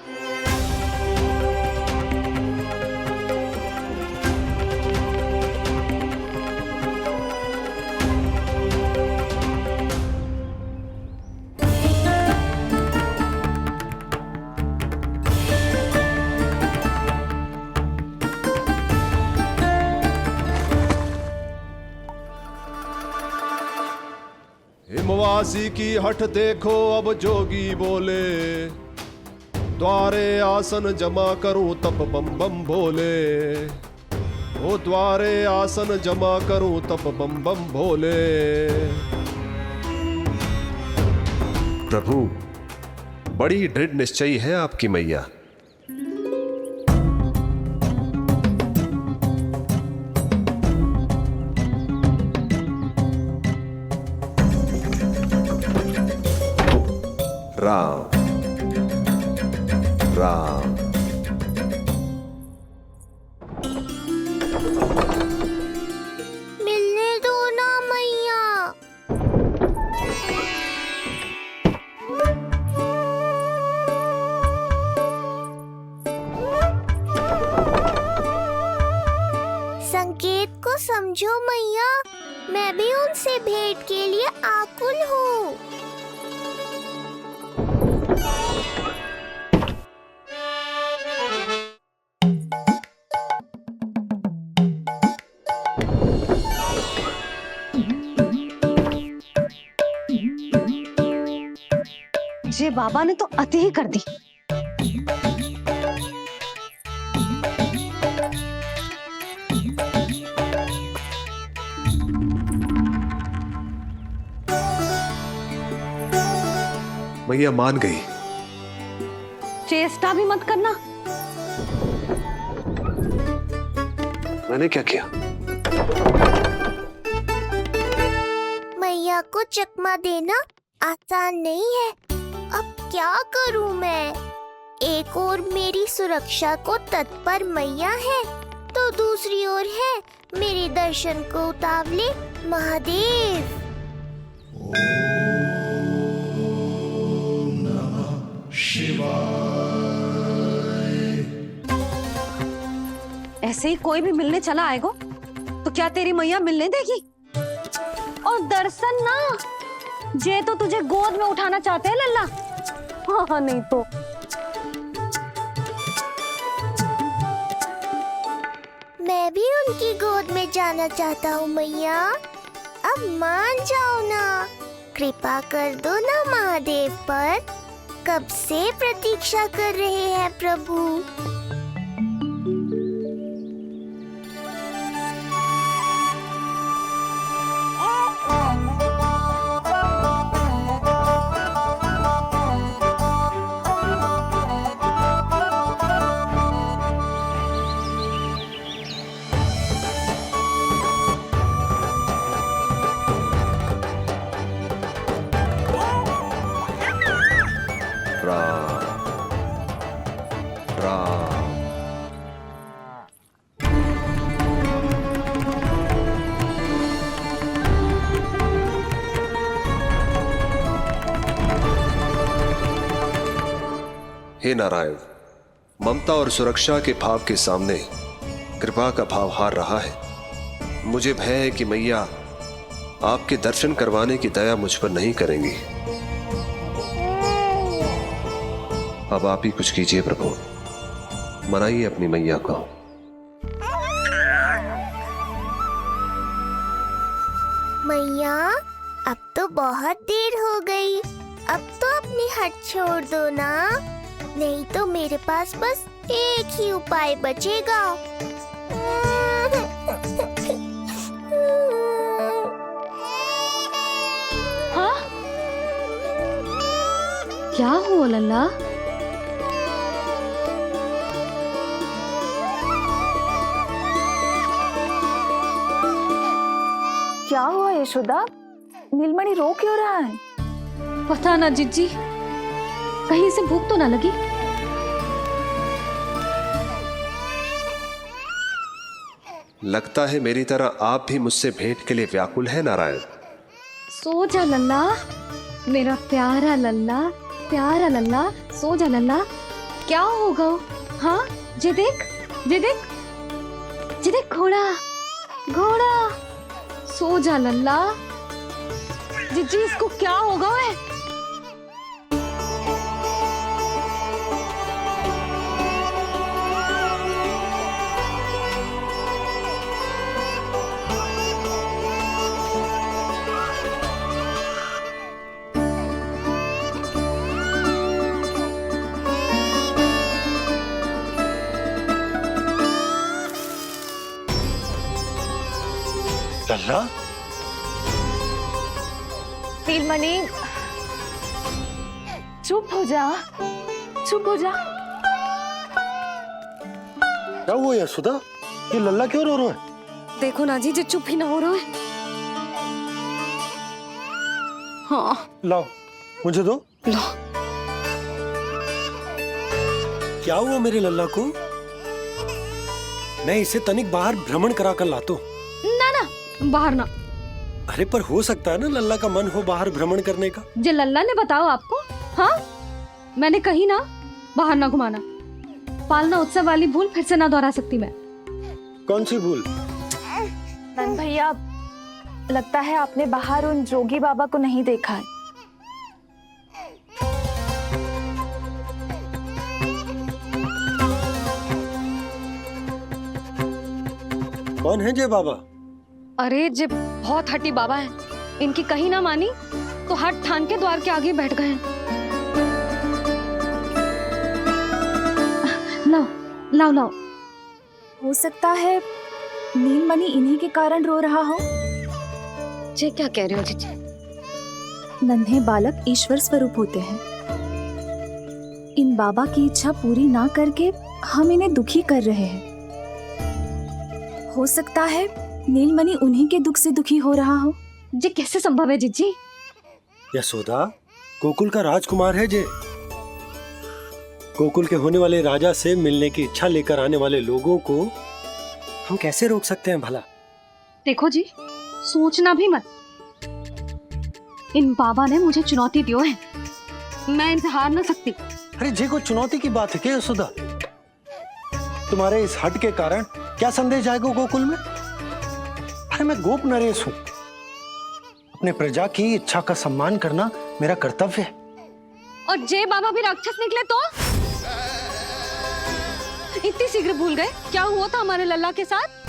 हिमवासी की हठ देखो अब जोगी बोले, द्वारे आसन जमा करूं तब बम बम भोले। ओ द्वारे आसन जमा करूं तब बम बम भोले। प्रभु, बड़ी दृढ़ निश्चयी है आपकी मैया। राम राम। मिलने दो ना मैया। संकेत को समझो मैया, मैं भी उनसे भेंट के लिए आकुल हूँ। ये बाबा ने तो अति ही कर दी। मैया मान गई। चेष्टा भी मत करना। मैंने क्या किया? मैया को चकमा देना आसान नहीं है। अब क्या करूं मैं? एक ओर मेरी सुरक्षा को तत्पर मैया है, तो दूसरी ओर है मेरे दर्शन को उतावले महादेव। ऐसे ही कोई भी मिलने चला आएगा तो क्या तेरी मैया मिलने देगी? और दर्शन ना, जे तो तुझे गोद में उठाना चाहते हैं लल्ला। हाँ नहीं तो मैं भी उनकी गोद में जाना चाहता हूँ मैया। अब मान जाओ ना, कृपा कर दो ना महादेव पर। कब से प्रतीक्षा कर रहे हैं प्रभु। हे नारायण, ममता और सुरक्षा के भाव के सामने कृपा का भाव हार रहा है। मुझे भय है कि मैया आपके दर्शन करवाने की दया मुझ पर नहीं करेंगी। अब आप ही कुछ कीजिए प्रभु, मनाइए अपनी मैया को। मैया, अब तो बहुत देर हो गई। अब तो अपनी हट छोड़ दो ना। नहीं तो मेरे पास बस एक ही उपाय बचेगा। हाँ? क्या हुआ लल्ला? क्या हुआ यशोदा? नीलमणि रो क्यों रहा है? पता ना जीजी, कहीं से भूख तो ना लगी। लगता है मेरी तरह आप भी मुझसे भेंट के लिए व्याकुल है नारायण। सो जा लल्ला, मेरा प्यारा लल्ला, प्यारा लल्ला, सो जा लल्ला। क्या होगा? हाँ, जे देख, जे देख, जे देख, घोड़ा, घोड़ा। सो जा लल्ला। जीजी, इसको क्या होगा? है लल्ला? नीलमणि, चुप हो जा, चुप हो जा। क्या हुआ यशोदा? ये लल्ला क्यों रो रहा है? देखो ना जी, जे चुप ही ना हो रहा है। हाँ, लाओ, मुझे दो। लो। क्या हुआ मेरे लल्ला को? मैं इसे तनिक बाहर भ्रमण करा कर लाता हूँ। ना ना, बाहर ना। अरे पर हो सकता है ना लल्ला का मन हो बाहर भ्रमण करने का। जे लल्ला ने बताओ आपको? हाँ, मैंने कही ना बाहर ना घुमाना। पालना उत्सव वाली भूल फिर से ना दोहरा सकती मैं। कौन सी भूल? नंद भैया, लगता है आपने बाहर उन जोगी बाबा को नहीं देखा है। कौन है जय बाबा? अरे जे बहुत हट्टी बाबा है, इनकी कहीं ना मानी तो हट ठान के द्वार के आगे बैठ गए। लाओ लाओ लाओ। हो सकता है नीलमणि इन्हीं के कारण रो रहा हो। जे क्या कह रहे हो जीजी? नन्हे बालक ईश्वर स्वरूप होते हैं। इन बाबा की इच्छा पूरी ना करके हम इन्हें दुखी कर रहे हैं। हो सकता है नीलमणि उन्हीं के दुख से दुखी हो रहा हो। जे कैसे संभव है जीजी? यशोदा, गोकुल का राजकुमार है जे। गोकुल के होने वाले राजा से मिलने की इच्छा लेकर आने वाले लोगों को हम कैसे रोक सकते हैं भला? देखो जी, सोचना भी मत। इन बाबा ने मुझे चुनौती दियो है, मैं इनसे हार ना सकती। अरे जे को चुनौती की बात है क्या यशोदा? तुम्हारे इस हट के कारण क्या संदेश जाएगा गोकुल में? अरे मैं गोप नरेश हूं। अपने प्रजा की इच्छा का सम्मान करना मेरा कर्तव्य है। और जय बाबा भी राक्षस निकले तो? इतनी शीघ्र भूल गए क्या हुआ था हमारे लल्ला के साथ?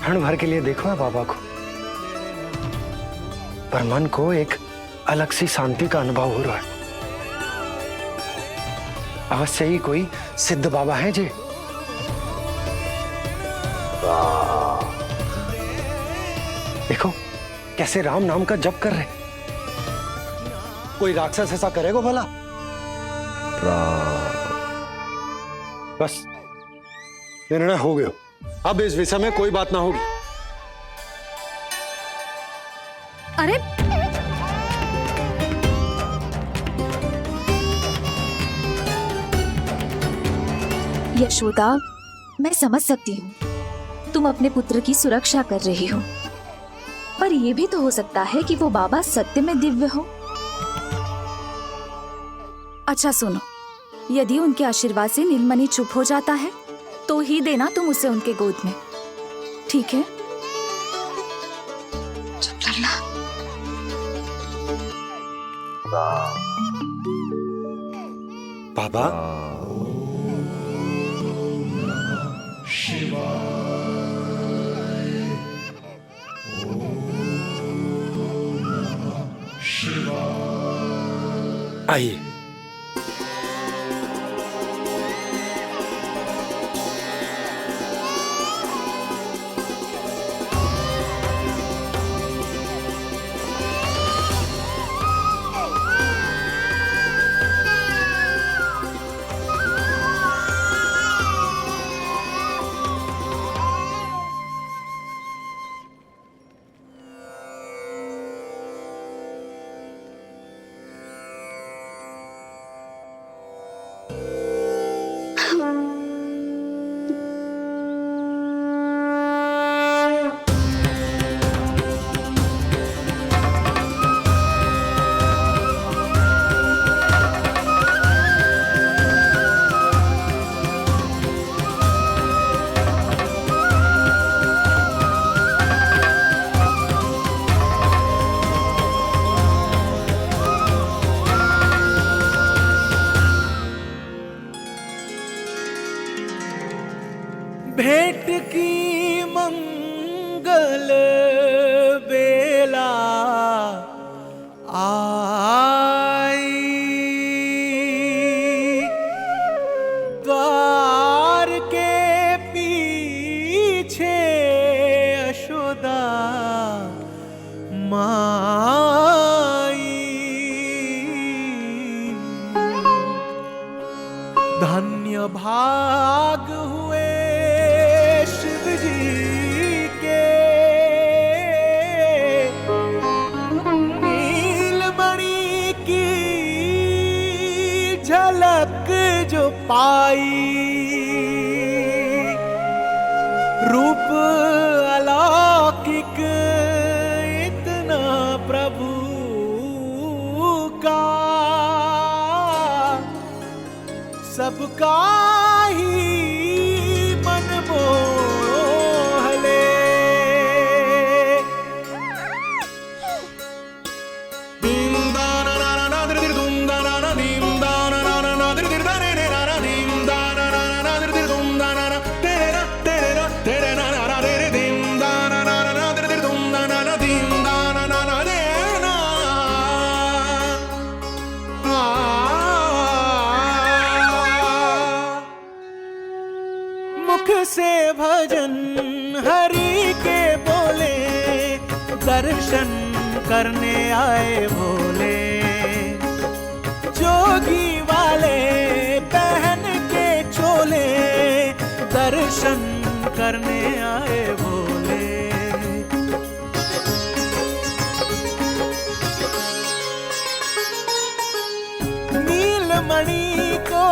क्षण भर के लिए देखो है बाबा को, पर मन को एक अलग सी शांति का अनुभव हो रहा है। अवश्य ही कोई सिद्ध बाबा है जी। देखो कैसे राम नाम का जप कर रहे। कोई राक्षस ऐसा करेगा भला? बस निर्णय हो गया, अब इस विषय में कोई बात ना होगी। अरे यशोदा, मैं समझ सकती हूँ तुम अपने पुत्र की सुरक्षा कर रही हो, पर यह भी तो हो सकता है कि वो बाबा सत्य में दिव्य हो। अच्छा सुनो, यदि उनके आशीर्वाद से नीलमणि चुप हो जाता है तो ही देना तुम उसे उनके गोद में, ठीक है? चुप लल्ला। बाबा आइए। भेंट की मंगल बेला आई, द्वार के पीछे यशोदा माई। धन्य भाग हुए शिव जी के, नीलमणि की झलक जो पाई। रूप अलौकिक इतना प्रभु का, सबका ही मन मोह ले। मुख से भजन हरि के बोले, दर्शन करने आए भोले। जोगी वाले पहन के चोले, दर्शन करने आए भोले। नीलमणि को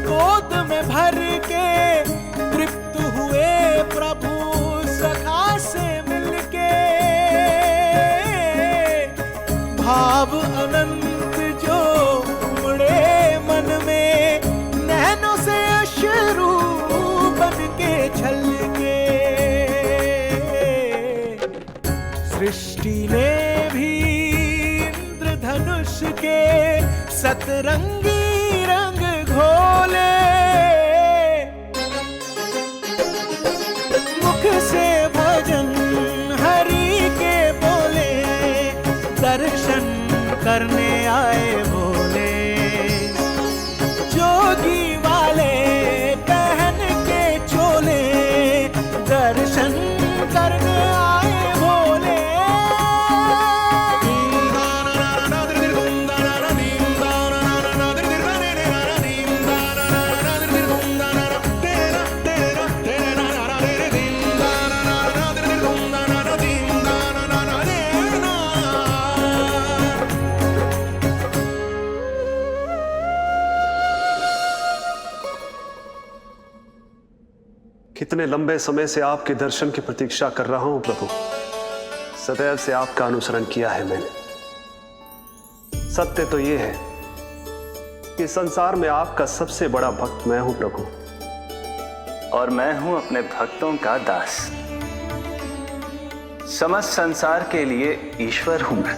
गोद में भर के तृप्त हुए प्रभु सखा से मिलके। भाव अनंत जो उमड़े मन में, नैनों से अश्रु बन के छलके। सृष्टि ने भी इंद्रधनुष के सतरंगी रंग घोले। मुख से भजन हरि के बोले, दर्शन करने आए भोले। जोगी वाले पहन के चोले, दर्शन करने आए भोले। कितने लंबे समय से आपके दर्शन की प्रतीक्षा कर रहा हूं प्रभु। सदैव से आपका अनुसरण किया है मैंने। सत्य तो यह है कि संसार में आपका सबसे बड़ा भक्त मैं हूं प्रभु, और मैं हूं अपने भक्तों का दास। समस्त संसार के लिए ईश्वर हूं मैं,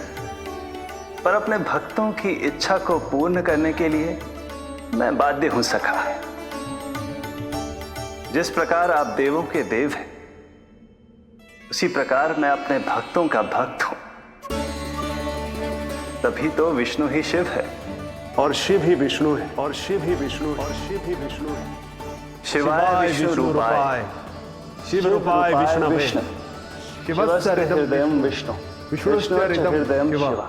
पर अपने भक्तों की इच्छा को पूर्ण करने के लिए मैं बाध्य हूं सखा। जिस प्रकार आप देवों के देव हैं, उसी प्रकार मैं अपने भक्तों का भक्त हूं। तभी तो विष्णु ही शिव है और शिव ही विष्णु है, और शिव ही विष्णु है, और शिव ही विष्णु है। शिवाय विष्णु रूपाय, शिव रूपाय विष्णवे, शिवस्य हृदयं विष्णु, विष्णुश्च हृदयं शिव।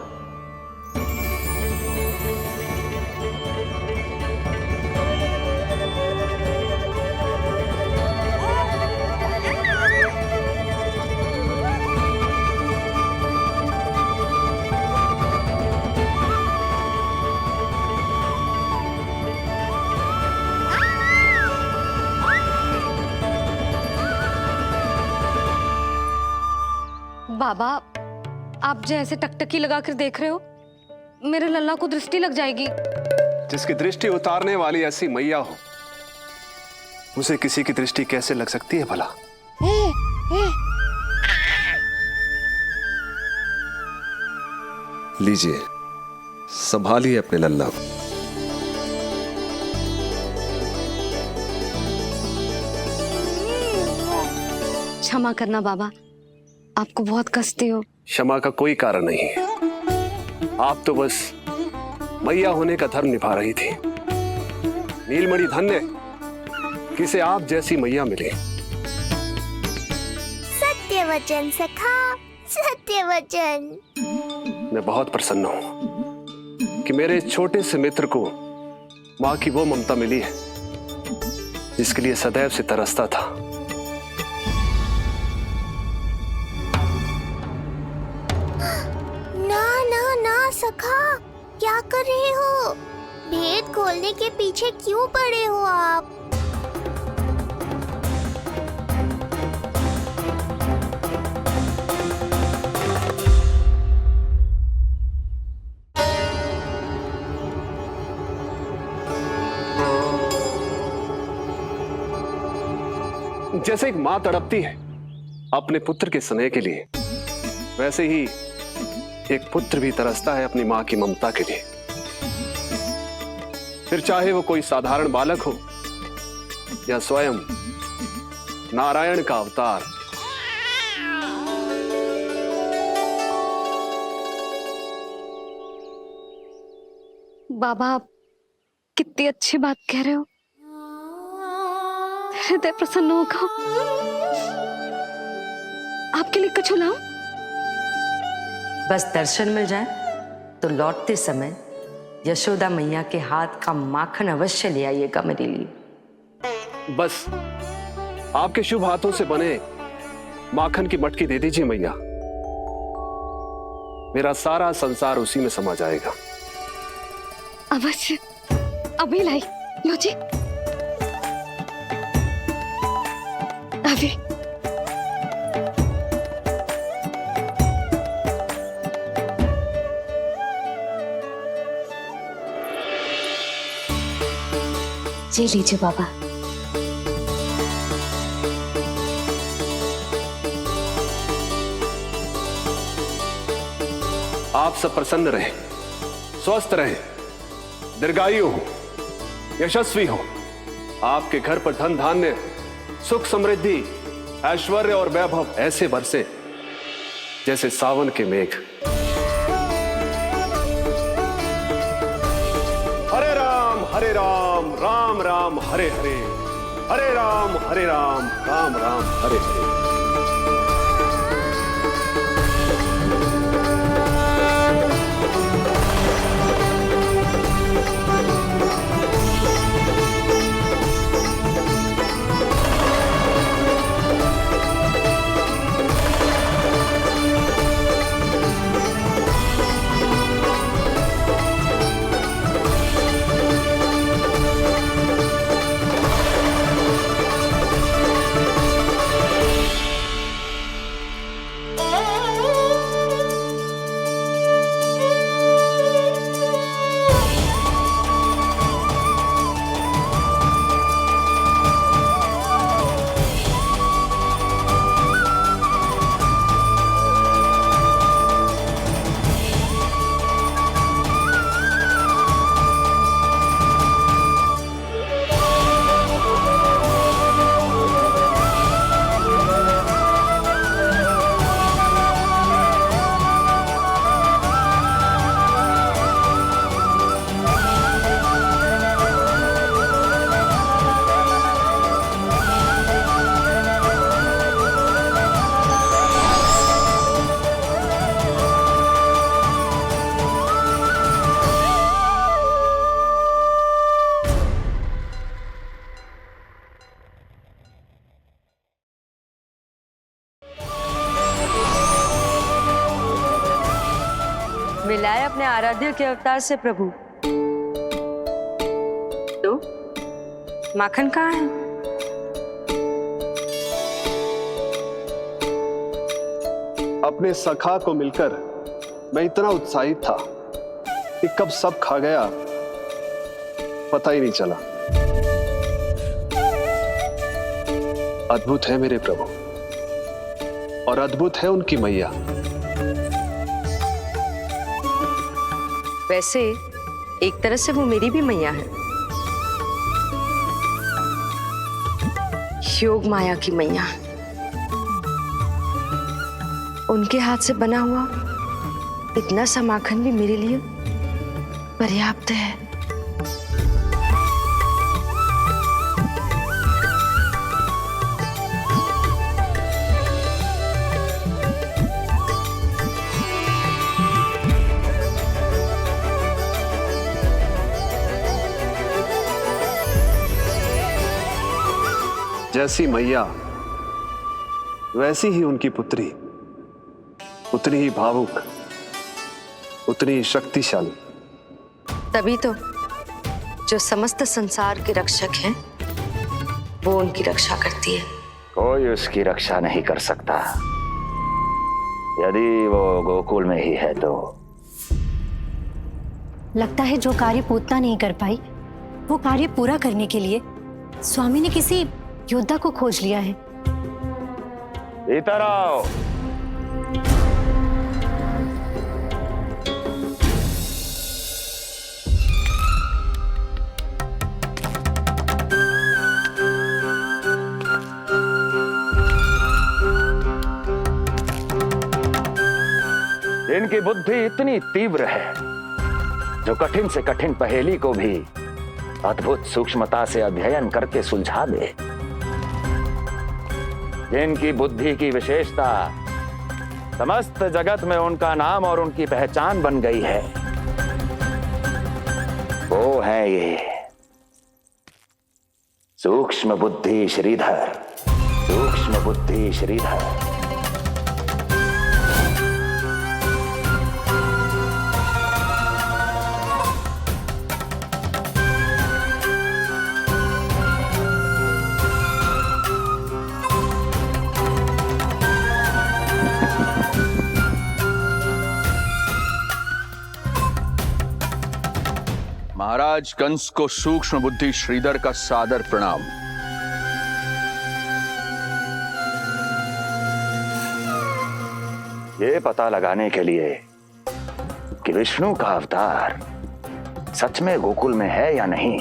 बाबा, आप जैसे टकटकी लगाकर देख रहे हो, मेरे लल्ला को दृष्टि लग जाएगी। जिसकी दृष्टि उतारने वाली ऐसी मैया हो, उसे किसी की दृष्टि कैसे लग सकती है भला? लीजिए, संभालिए अपने लल्ला को। क्षमा करना बाबा, आपको बहुत कष्ट हो। क्षमा का कोई कारण नहीं है। आप तो बस मैया होने का धर्म निभा रही थी। नीलमणि धन्य किसे आप जैसी मैया मिले। सत्य वचन सखा, सत्य वचन। मैं बहुत प्रसन्न हूं कि मेरे इस छोटे से मित्र को मां की वो ममता मिली है जिसके लिए सदैव से तरसता था। सखा, क्या कर रहे हो? भेद खोलने के पीछे क्यों पड़े हो आप? जैसे एक मां तड़पती है अपने पुत्र के स्नेह के लिए, वैसे ही एक पुत्र भी तरसता है अपनी मां की ममता के लिए। फिर चाहे वो कोई साधारण बालक हो या स्वयं नारायण का अवतार। बाबा, आप कितनी अच्छी बात कह रहे हो। हृदय प्रसन्न होगा। आपके लिए कुछ लाऊं? बस दर्शन मिल जाए तो लौटते समय यशोदा मैया के हाथ का माखन अवश्य ले आइएगा मेरे लिए। बस आपके शुभ हाथों से बने माखन की मटकी दे दीजिए मैया। मेरा सारा संसार उसी में समा जाएगा। अवश्य, अभी लाई। लो जी, अभी। जी लीजिए बाबा। आप सब प्रसन्न रहे, स्वस्थ रहे, दीर्घायु हो, यशस्वी हो। आपके घर पर धन धान्य, सुख समृद्धि, ऐश्वर्य और वैभव ऐसे बरसे जैसे सावन के मेघ। हरे राम, राम राम हरे हरे, हरे राम, राम राम हरे हरे। है अपने आराध्य के अवतार से प्रभु। तो माखन कहाँ है? अपने सखा को मिलकर मैं इतना उत्साहित था कि कब सब खा गया पता ही नहीं चला। अद्भुत है मेरे प्रभु और अद्भुत है उनकी मैया। वैसे एक तरह से वो मेरी भी मैया है, योग माया की मैया। उनके हाथ से बना हुआ इतना सा माखन भी मेरे लिए पर्याप्त है। जैसी मैया वैसी ही उनकी पुत्री, उतनी ही भावुक, उतनी ही शक्तिशाली। तभी तो जो समस्त संसार के रक्षक हैं वो उनकी रक्षा करती है। कोई उसकी रक्षा नहीं कर सकता। यदि वो गोकुल में ही है तो। लगता है जो कार्य पूतना नहीं कर पाई वो कार्य पूरा करने के लिए स्वामी ने किसी योद्धा को खोज लिया है। इधर आओ। इनकी बुद्धि इतनी तीव्र है जो कठिन से कठिन पहेली को भी अद्भुत सूक्ष्मता से अध्ययन करके सुलझा दे। जिनकी बुद्धि की विशेषता समस्त जगत में उनका नाम और उनकी पहचान बन गई है, वो है ये सूक्ष्म बुद्धि श्रीधर। सूक्ष्म बुद्धि श्रीधर। महाराज कंस को सूक्ष्म बुद्धि श्रीधर का सादर प्रणाम। ये पता लगाने के लिए कि विष्णु का अवतार सच में गोकुल में है या नहीं,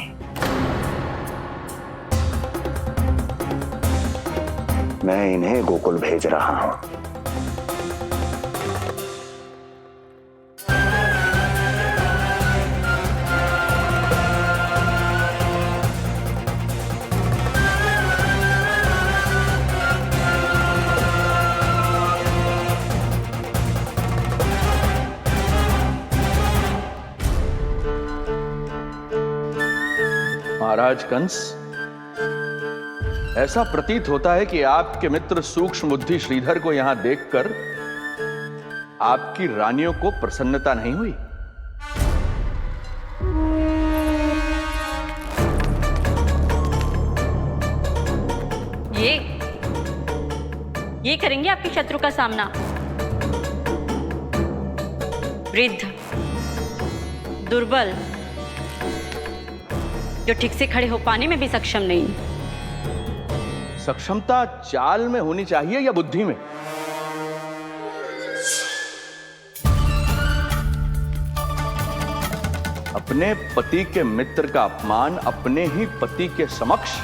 मैं इन्हें गोकुल भेज रहा हूं। महाराज कंस, ऐसा प्रतीत होता है कि आपके मित्र सूक्ष्म बुद्धि श्रीधर को यहां देखकर आपकी रानियों को प्रसन्नता नहीं हुई। ये करेंगे आपके शत्रु का सामना। वृद्ध, दुर्बल, जो ठीक से खड़े हो पाने में भी सक्षम नहीं। सक्षमता चाल में होनी चाहिए या बुद्धि में? अपने पति के मित्र का अपमान अपने ही पति के समक्ष,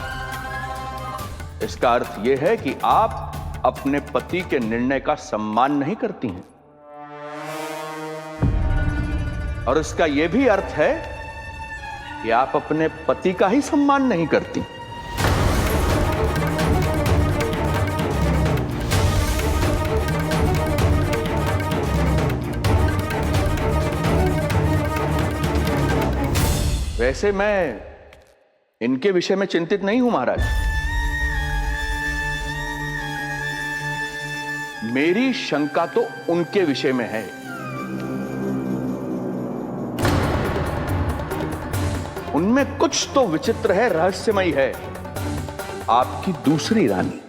इसका अर्थ यह है कि आप अपने पति के निर्णय का सम्मान नहीं करती हैं। और इसका यह भी अर्थ है कि आप अपने पति का ही सम्मान नहीं करती। वैसे मैं इनके विषय में चिंतित नहीं हूं महाराज। मेरी शंका तो उनके विषय में है। इनमें कुछ तो विचित्र है, रहस्यमयी है। आपकी दूसरी रानी।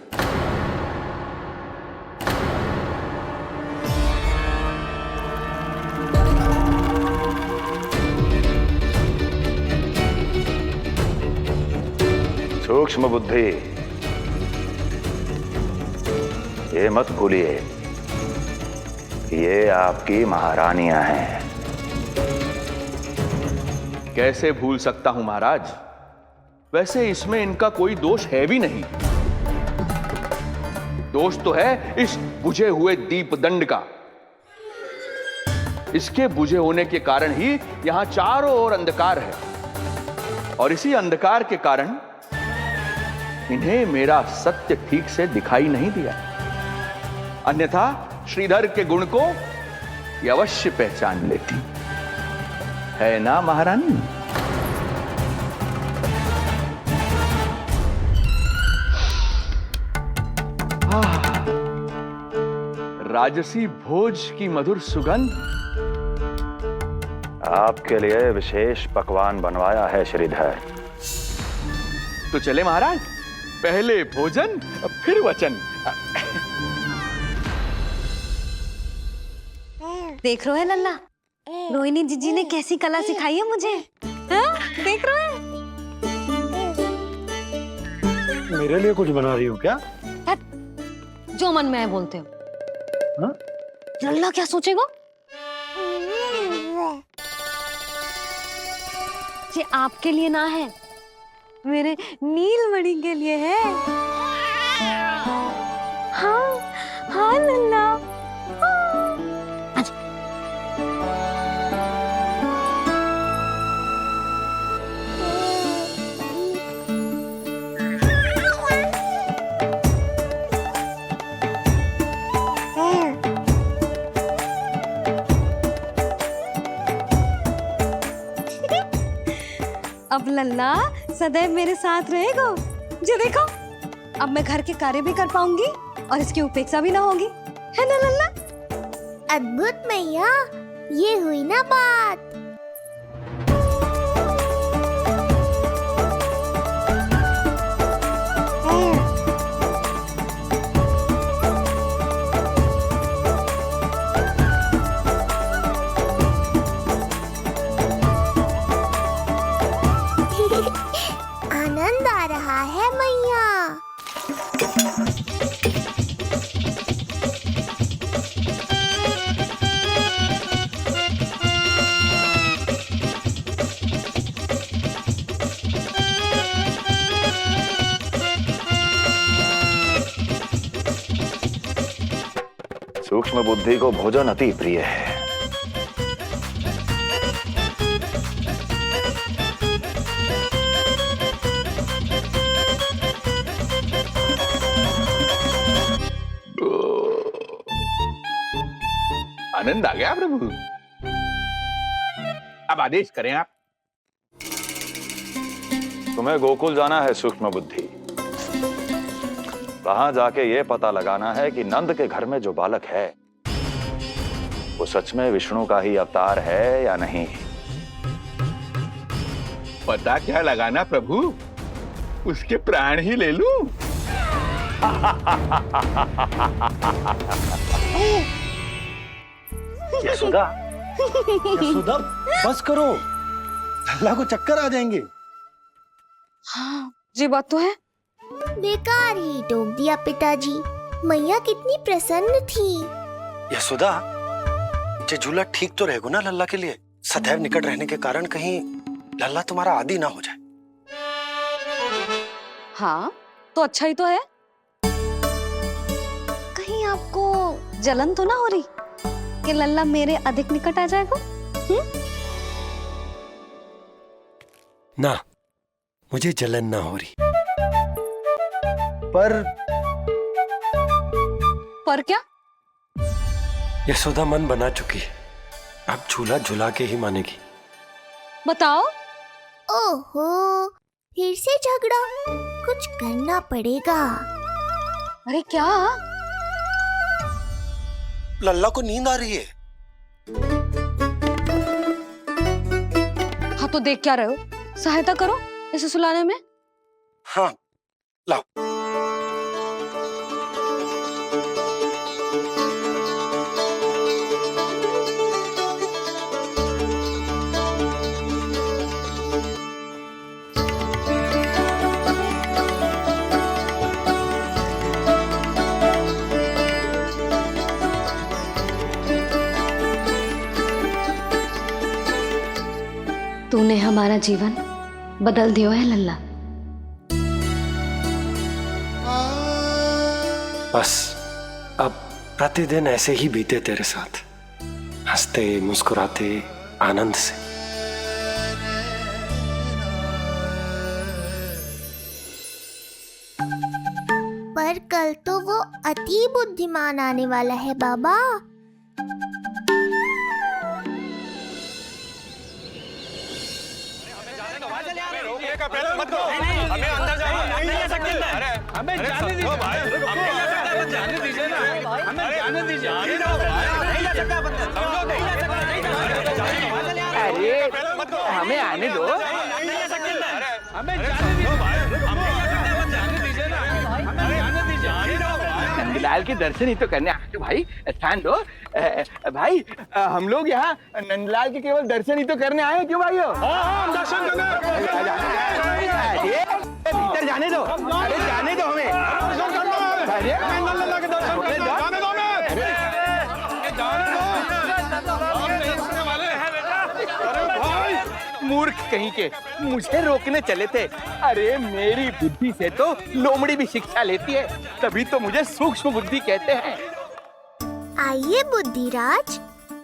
सूक्ष्म बुद्धि, ये मत भूलिए ये आपकी महारानियां हैं। कैसे भूल सकता हूं महाराज? वैसे इसमें इनका कोई दोष है भी नहीं। दोष तो है इस बुझे हुए दीपदंड का। इसके बुझे होने के कारण ही यहां चारों ओर अंधकार है, और इसी अंधकार के कारण इन्हें मेरा सत्य ठीक से दिखाई नहीं दिया। अन्यथा श्रीधर के गुण को ये अवश्य पहचान लेती, है ना महारानी? राजसी भोज की मधुर सुगंध। आपके लिए विशेष पकवान बनवाया है श्रीधर। तो चले महाराज, पहले भोजन फिर वचन। देख रहे हो लल्ला, रोहिणी जीजी ने कैसी कला सिखाई है मुझे। हाँ? देख रहे हो? मेरे लिए कुछ बना रही हो क्या? जो मन में आए बोलते हो। हाँ? लल्ला क्या सोचेगा? ये आपके लिए ना है, मेरे नीलमणि के लिए है। हाँ हाँ लल्ला। अब लल्ला सदैव मेरे साथ रहेगा। जो देखो, अब मैं घर के कार्य भी कर पाऊंगी और इसकी उपेक्षा भी ना होगी, है ना लल्ला? अद्भुत मैया, ये हुई ना बात। आनंद आ रहा है मैया। सूक्ष्म बुद्धि को भोजन अति प्रिय है। आनंद आ गया प्रभु। अब आदेश करें आप। तुम्हें गोकुल जाना है सूक्ष्म बुद्धि। वहां जाके ये पता लगाना है कि नंद के घर में जो बालक है वो सच में विष्णु का ही अवतार है या नहीं। पता क्या लगाना प्रभु? उसके प्राण ही ले लूं। यशोदा, यशोदा, बस करो, लल्ला को चक्कर आ जाएंगे। हाँ, ये बात तो है। बेकार ही टोक दिया पिताजी। मैया कितनी प्रसन्न थी। यशोदा, ये झूला ठीक तो रहेगा ना लल्ला के लिए? सदैव निकट रहने के कारण कहीं लल्ला तुम्हारा आदी ना हो जाए। हाँ, तो अच्छा ही तो है। कहीं आपको जलन तो ना हो रही कि लल्ला मेरे अधिक निकट आ जाएगा? ना, मुझे जलन ना हो रही। पर क्या? यशोदा मन बना चुकी है, अब झूला झूला के ही मानेगी। बताओ। ओहो, फिर से झगड़ा। कुछ करना पड़ेगा। अरे क्या? लल्ला को नींद आ रही है। हाँ तो देख क्या रहे हो? सहायता करो इसे सुलाने में। हाँ लाओ। तूने हमारा जीवन बदल दियो है लल्ला। बस अब प्रतिदिन ऐसे ही बीते तेरे साथ, हंसते मुस्कुराते आनंद से। पर कल तो वो अति बुद्धिमान आने वाला है बाबा। हमें अंदर जाने नहीं ले सकते। अरे हमें जाने दीजिए भाई, हमें जाने दीजिए ना, हमें जाने दीजिए। नहीं जा सकता बंदा, समझो नहीं जा सकता। अरे हमें आने दो, नहीं जा सकते। हमें जाने दीजिए भाई, हमें जाने दीजिए ना, हमें जाने दीजिए। नंदलाल के दर्शन ही तो करने आए भाई, स्थान दो भाई। हम लोग यहाँ नंदलाल के केवल दर्शन ही तो करने आए, क्यों भाई? हम दर्शन करने भीतर जाने दो। अरे जाने दो हमें। अरे मूर्ख कहीं के, मुझे रोकने चले थे। अरे मेरी बुद्धि से तो लोमड़ी भी शिक्षा लेती है, तभी तो मुझे सूक्ष्म बुद्धि कहते हैं। आइए बुद्धिराज,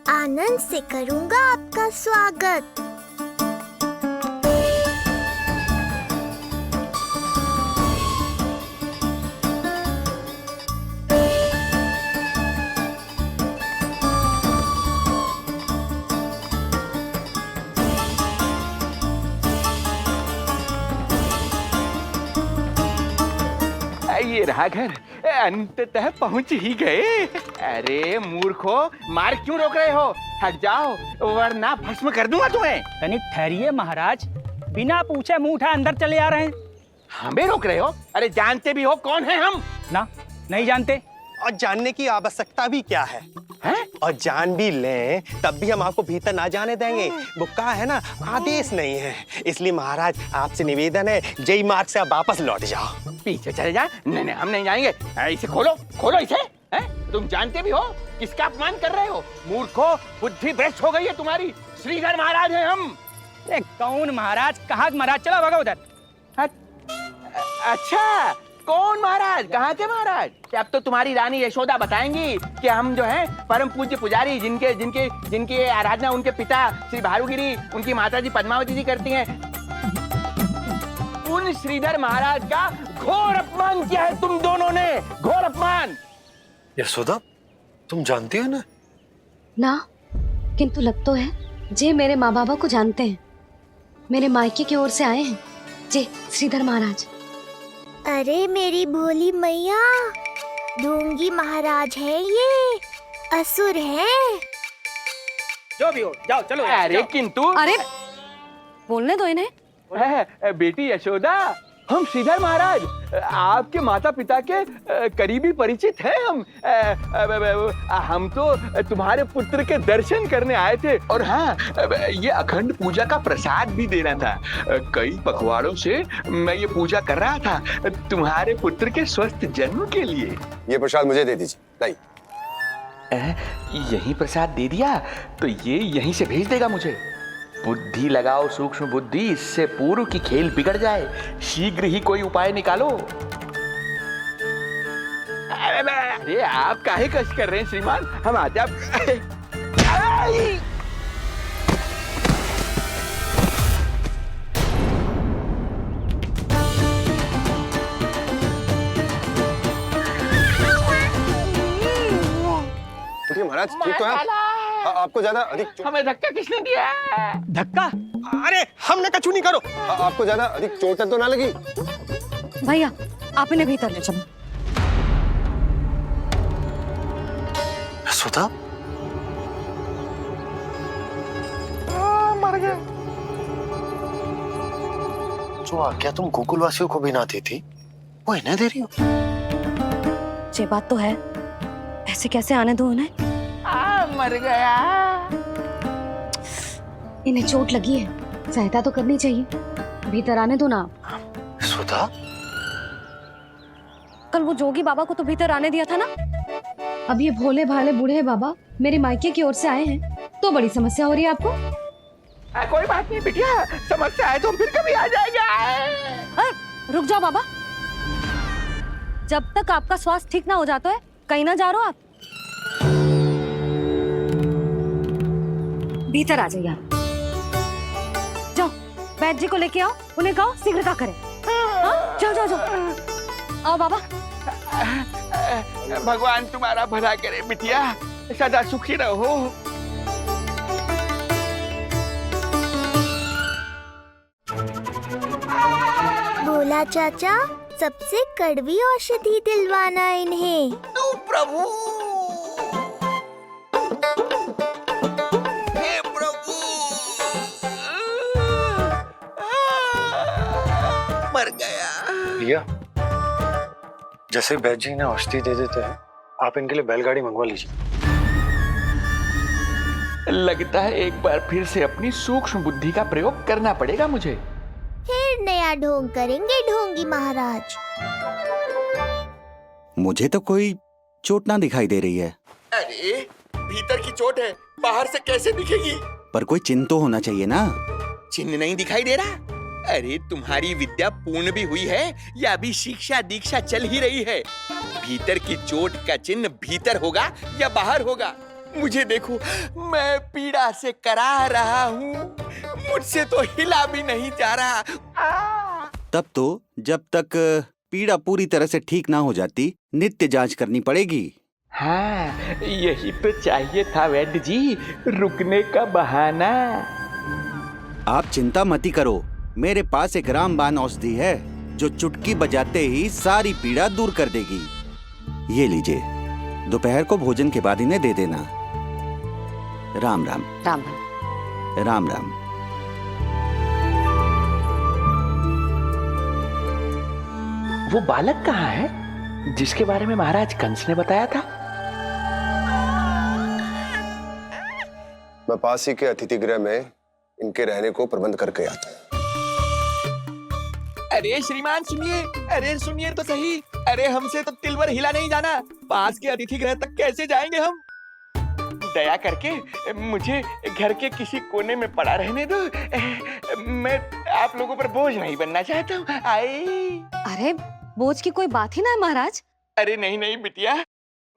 आनंद से करूंगा आपका स्वागत। ये रहा घर, अंततः पहुंच ही गए। अरे मूर्खो, मार क्यों रोक रहे हो? हट जाओ वरना भस्म कर दूंगा तुम्हें। तनिक ठहरिए महाराज, बिना पूछे मुंह उठा अंदर चले आ रहे हैं। हमें रोक रहे हो? अरे जानते भी हो कौन है हम? ना, नहीं जानते। और जानने की आवश्यकता भी क्या है? हैं? और जान भी लें तब भी हम आपको भीतर ना जाने देंगे। वो कहा है ना, आदेश नहीं है। इसलिए महाराज आपसे निवेदन है, जय मार्ग से आप वापस लौट जाओ। पीछे चले जाए? नहीं हम नहीं जाएंगे। इसे खोलो, खोलो इसे। तुम जानते भी हो किसका अपमान कर रहे हो? मूर्खो, बुद्धि भ्रष्ट हो गई है तुम्हारी। श्रीधर महाराज हैं हम। कौन महाराज? कहाँ महाराज? चलो भगा उधर। अच्छा, कौन महाराज? कहाँ के महाराज? अब तो तुम्हारी रानी यशोदा बताएंगी कि हम जो हैं परम पूज्य पुजारी, जिनके जिनके जिनकी आराधना उनके पिता श्री भारुगिरी, उनकी माता जी पद्मावती जी करती हैं। उन श्रीधर महाराज का घोर अपमान किया है तुम दोनों ने, घोर अपमान। यशोदा, तुम जानती हो ना? ना, किंतु लग तो है जे मेरे माँ बाबा को जानते हैं। मेरे मायके की ओर से आए हैं जे श्रीधर महाराज। अरे मेरी भोली मैया, ढोंगी महाराज है ये, असुर है। जो भी हो, जाओ चलो। अरे किंतु, अरे बोलने दो इन्हें। बेटी यशोदा, हम श्रीधर महाराज आपके माता पिता के करीबी परिचित हैं। हम तो तुम्हारे पुत्र के दर्शन करने आए थे। और हाँ, ये अखंड पूजा का प्रसाद भी देना था। कई पखवाड़ों से मैं ये पूजा कर रहा था तुम्हारे पुत्र के स्वस्थ जन्म के लिए। ये प्रसाद मुझे दे दीजिए। नहीं, यही प्रसाद दे दिया तो ये यहीं से भेज देगा मुझे। बुद्धि लगाओ, सूक्ष्म बुद्धि, इससे पूर्व की खेल बिगड़ जाए। शीघ्र ही कोई उपाय निकालो। अरे आप काहे कष्ट कर रहे हैं श्रीमान? हम आते आप। महाराज ठीक तो है? आपको ज्यादा अधिक हमें धक्का किसने दिया? धक्का? अरे हमने कछु नहीं करो। आपको ज्यादा अधिक चोट तो ना लगी? भैया, आप इन्हें भीतर ले चलो। यशोदा, मर गए। जो आज्ञा तुम गोकुल वासियों को भी ना दी थी वो इन्हें दे रही हो? ये बात तो है, ऐसे कैसे आने दो उन्हें? मर गया। इन्हें चोट लगी है, सहायता तो करनी चाहिए। भीतर आने दो ना। सुधा, कल वो जोगी बाबा को तो भीतर आने दिया था ना। अब ये भोले भाले बूढ़े बाबा मेरे मायके की ओर से आए हैं, तो बड़ी समस्या हो रही है आपको। कोई बात नहीं बिटिया, समस्या है तो फिर कभी आ जाएगा। रुक जाओ बाबा, जब तक आपका स्वास्थ्य ठीक ना हो जाता है कहीं ना जा रहे हो आप। भीतर आ जाइए आप। जाओ वैद्य जी को लेके आओ, उन्हें कहो शीघ्रता करें। हाँ? जाओ जाओ जाओ। आओ बाबा। भगवान तुम्हारा भला करे बिटिया, सदा सुखी रहो। बोला चाचा, सबसे कड़वी औषधि दिलवाना इन्हें। तू प्रभु, हे प्रभु, मर गया। भैया, जैसे वैद्य जी ने औषधि दे देते हैं, आप इनके लिए बैलगाड़ी मंगवा लीजिए। लगता है एक बार फिर से अपनी सूक्ष्म बुद्धि का प्रयोग करना पड़ेगा मुझे। फिर नया ढोंग करेंगे ढोंगी महाराज। मुझे तो कोई चोट ना दिखाई दे रही है। अरे भीतर की चोट है, बाहर से कैसे दिखेगी? पर कोई चिन्ह तो होना चाहिए ना। चिन्ह नहीं दिखाई दे रहा? अरे तुम्हारी विद्या पूर्ण भी हुई है या अभी शिक्षा दीक्षा चल ही रही है? भीतर की चोट का चिन्ह भीतर होगा या बाहर होगा? मुझे देखो, मैं पीड़ा से कराह रहा हूँ, मुझसे तो हिला भी नहीं जा रहा। तब तो जब तक पीड़ा पूरी तरह से ठीक ना हो जाती नित्य जांच करनी पड़ेगी। हाँ, यही तो चाहिए था वैद्य जी, रुकने का बहाना। आप चिंता मती करो, मेरे पास एक रामबाण औषधि है जो चुटकी बजाते ही सारी पीड़ा दूर कर देगी। ये लीजिए, दोपहर को भोजन के बाद इन्हें दे देना। राम राम। राम राम। राम राम। वो बालक कहाँ है जिसके बारे में महाराज कंस ने बताया था? मैं पास ही के अतिथि गृह में इनके रहने को प्रबंध करके आता हूँ। अरे श्रीमान सुनिए, अरे सुनिए तो सही। अरे हमसे तो तिल भर हिला नहीं जाना, पास के अतिथि गृह तक कैसे जाएंगे हम? दया करके मुझे घर के किसी कोने में पड़ा रहने दो, मैं आप लोगों पर बोझ नहीं बनना चाहता हूँ। अरे बोझ की कोई बात ही ना है महाराज। अरे नहीं नहीं बिटिया,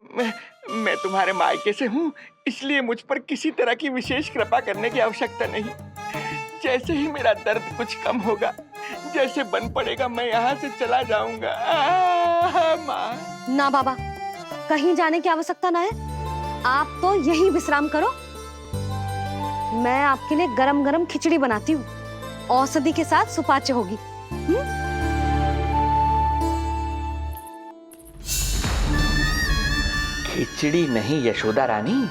मैं तुम्हारे मायके से हूँ, इसलिए मुझ पर किसी तरह की विशेष कृपा करने की आवश्यकता नहीं। जैसे ही मेरा दर्द कुछ कम होगा, जैसे बन पड़ेगा, मैं यहाँ से चला जाऊंगा। माँ। ना बाबा, कहीं जाने की आवश्यकता ना है, आप तो यही विश्राम करो। मैं आपके लिए गरम गरम खिचड़ी बनाती हूँ, औषधि के साथ सुपाच्य होगी। खिचड़ी नहीं यशोदा रानी,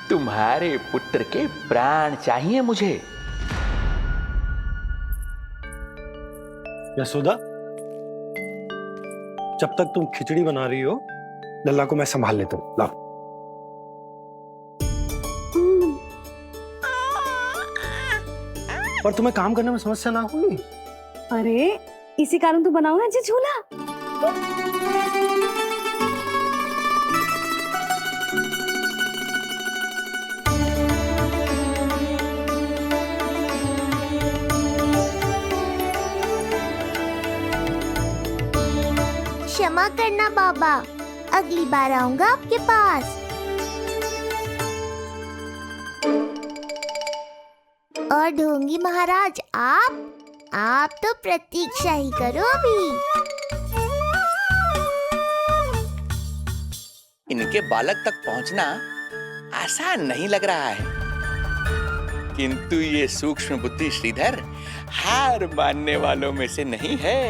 तुम्हारे पुत्र के प्राण चाहिए मुझे। यशोदा, जब तक तुम खिचड़ी बना रही हो, लल्ला को मैं संभाल लेता हूँ। लाओ। पर तुम्हें काम करने में समस्या ना होगी? अरे इसी कारण तो बनाओ ना जी झूला। क्षमा करना बाबा, अगली बार आऊंगा आपके पास। और ढोंगी महाराज, आप तो प्रतीक्षा ही करो अभी। इनके बालक तक पहुंचना आसान नहीं लग रहा है, किंतु ये सूक्ष्म बुद्धि श्रीधर हार मानने वालों में से नहीं है।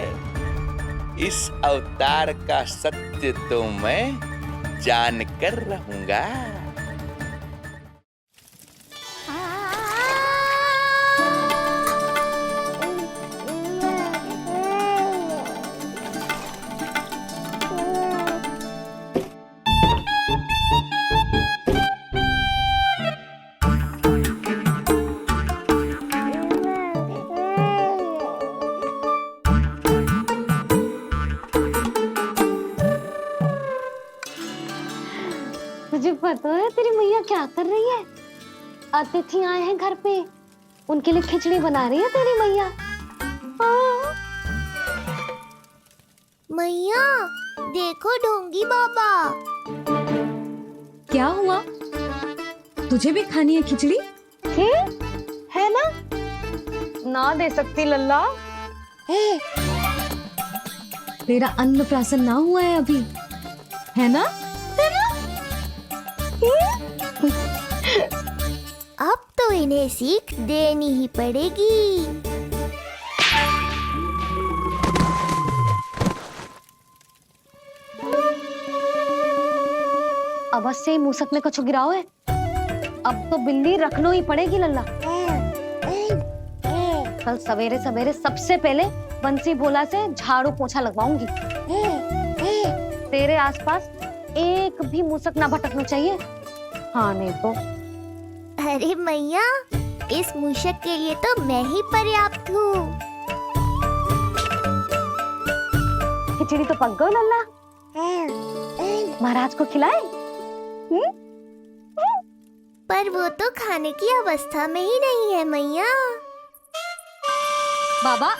इस अवतार का सत्य तो मैं जान कर रहूंगा। तुझे पता है तेरी मैया क्या कर रही है? अतिथि आए हैं घर पे, उनके लिए खिचड़ी बना रही है तेरी मैया। मैया देखो ढोंगी बाबा। क्या हुआ? तुझे भी खानी है खिचड़ी? है ना? ना दे सकती लल्ला। तेरा अन्नप्राशन ना हुआ है अभी, है ना? अब तो इन्हें सीख देनी ही पड़ेगी। अवश्य ही मूसक ने कुछ गिराओ है। अब तो बिल्ली रखनो ही पड़ेगी लल्ला। कल सवेरे सवेरे सबसे पहले बंसी भोला से झाड़ू पोछा लगवाऊंगी। तेरे आसपास एक भी मूसक ना भटकना चाहिए। हाँ नहीं तो। अरे मैया, इस मूषक के लिए तो मैं ही पर्याप्त हूँ। खिचड़ी तो पक गई लल्ला। महाराज को खिलाए? पर वो तो खाने की अवस्था में ही नहीं है मैया। बाबा,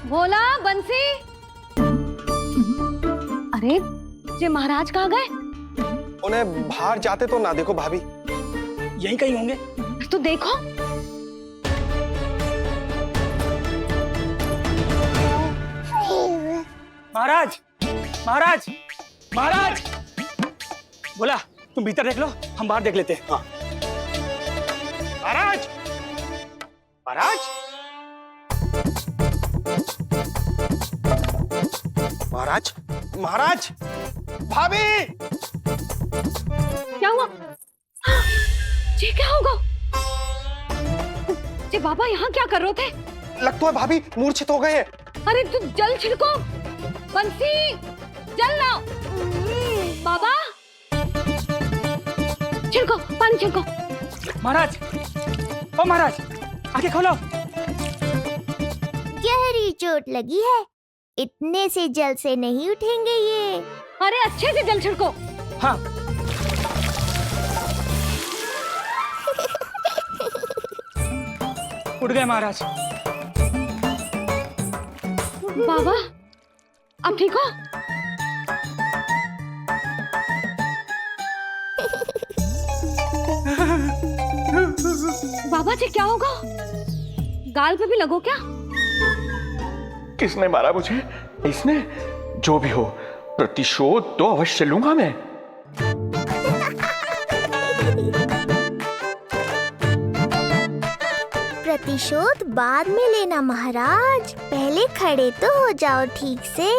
भोला, बंसी। अरे ये महाराज कहाँ गए? उन्हें बाहर जाते तो ना देखो भाभी। यहीं कहीं होंगे। तो देखो। महाराज, महाराज, महाराज। बोला तुम भीतर देख लो, हम बाहर देख लेते हैं। हाँ। महाराज, महाराज, महाराज, महाराज, भाभी। क्या हुआ? ये क्या होगा? ये बाबा यहाँ क्या कर रहे थे? लगता है भाभी मूर्छित हो गए हैं। अरे तू जल छिड़को। बंसी, जल लाओ। बाबा, छिड़को, पानी छिड़को। महाराज, ओ महाराज, आंखें खोलो। गहरी चोट लगी है, इतने से जल से नहीं उठेंगे ये। अरे अच्छे से जल छिड़को। हाँ। उठ गए महाराज। बाबा, अब ठीक हो? बाबा जी क्या होगा? गाल पे भी लगो क्या? किसने मारा मुझे? इसने? जो भी हो, प्रतिशोध तो अवश्य लूंगा मैं। प्रतिशोध बाद में लेना महाराज, पहले खड़े तो हो जाओ ठीक से।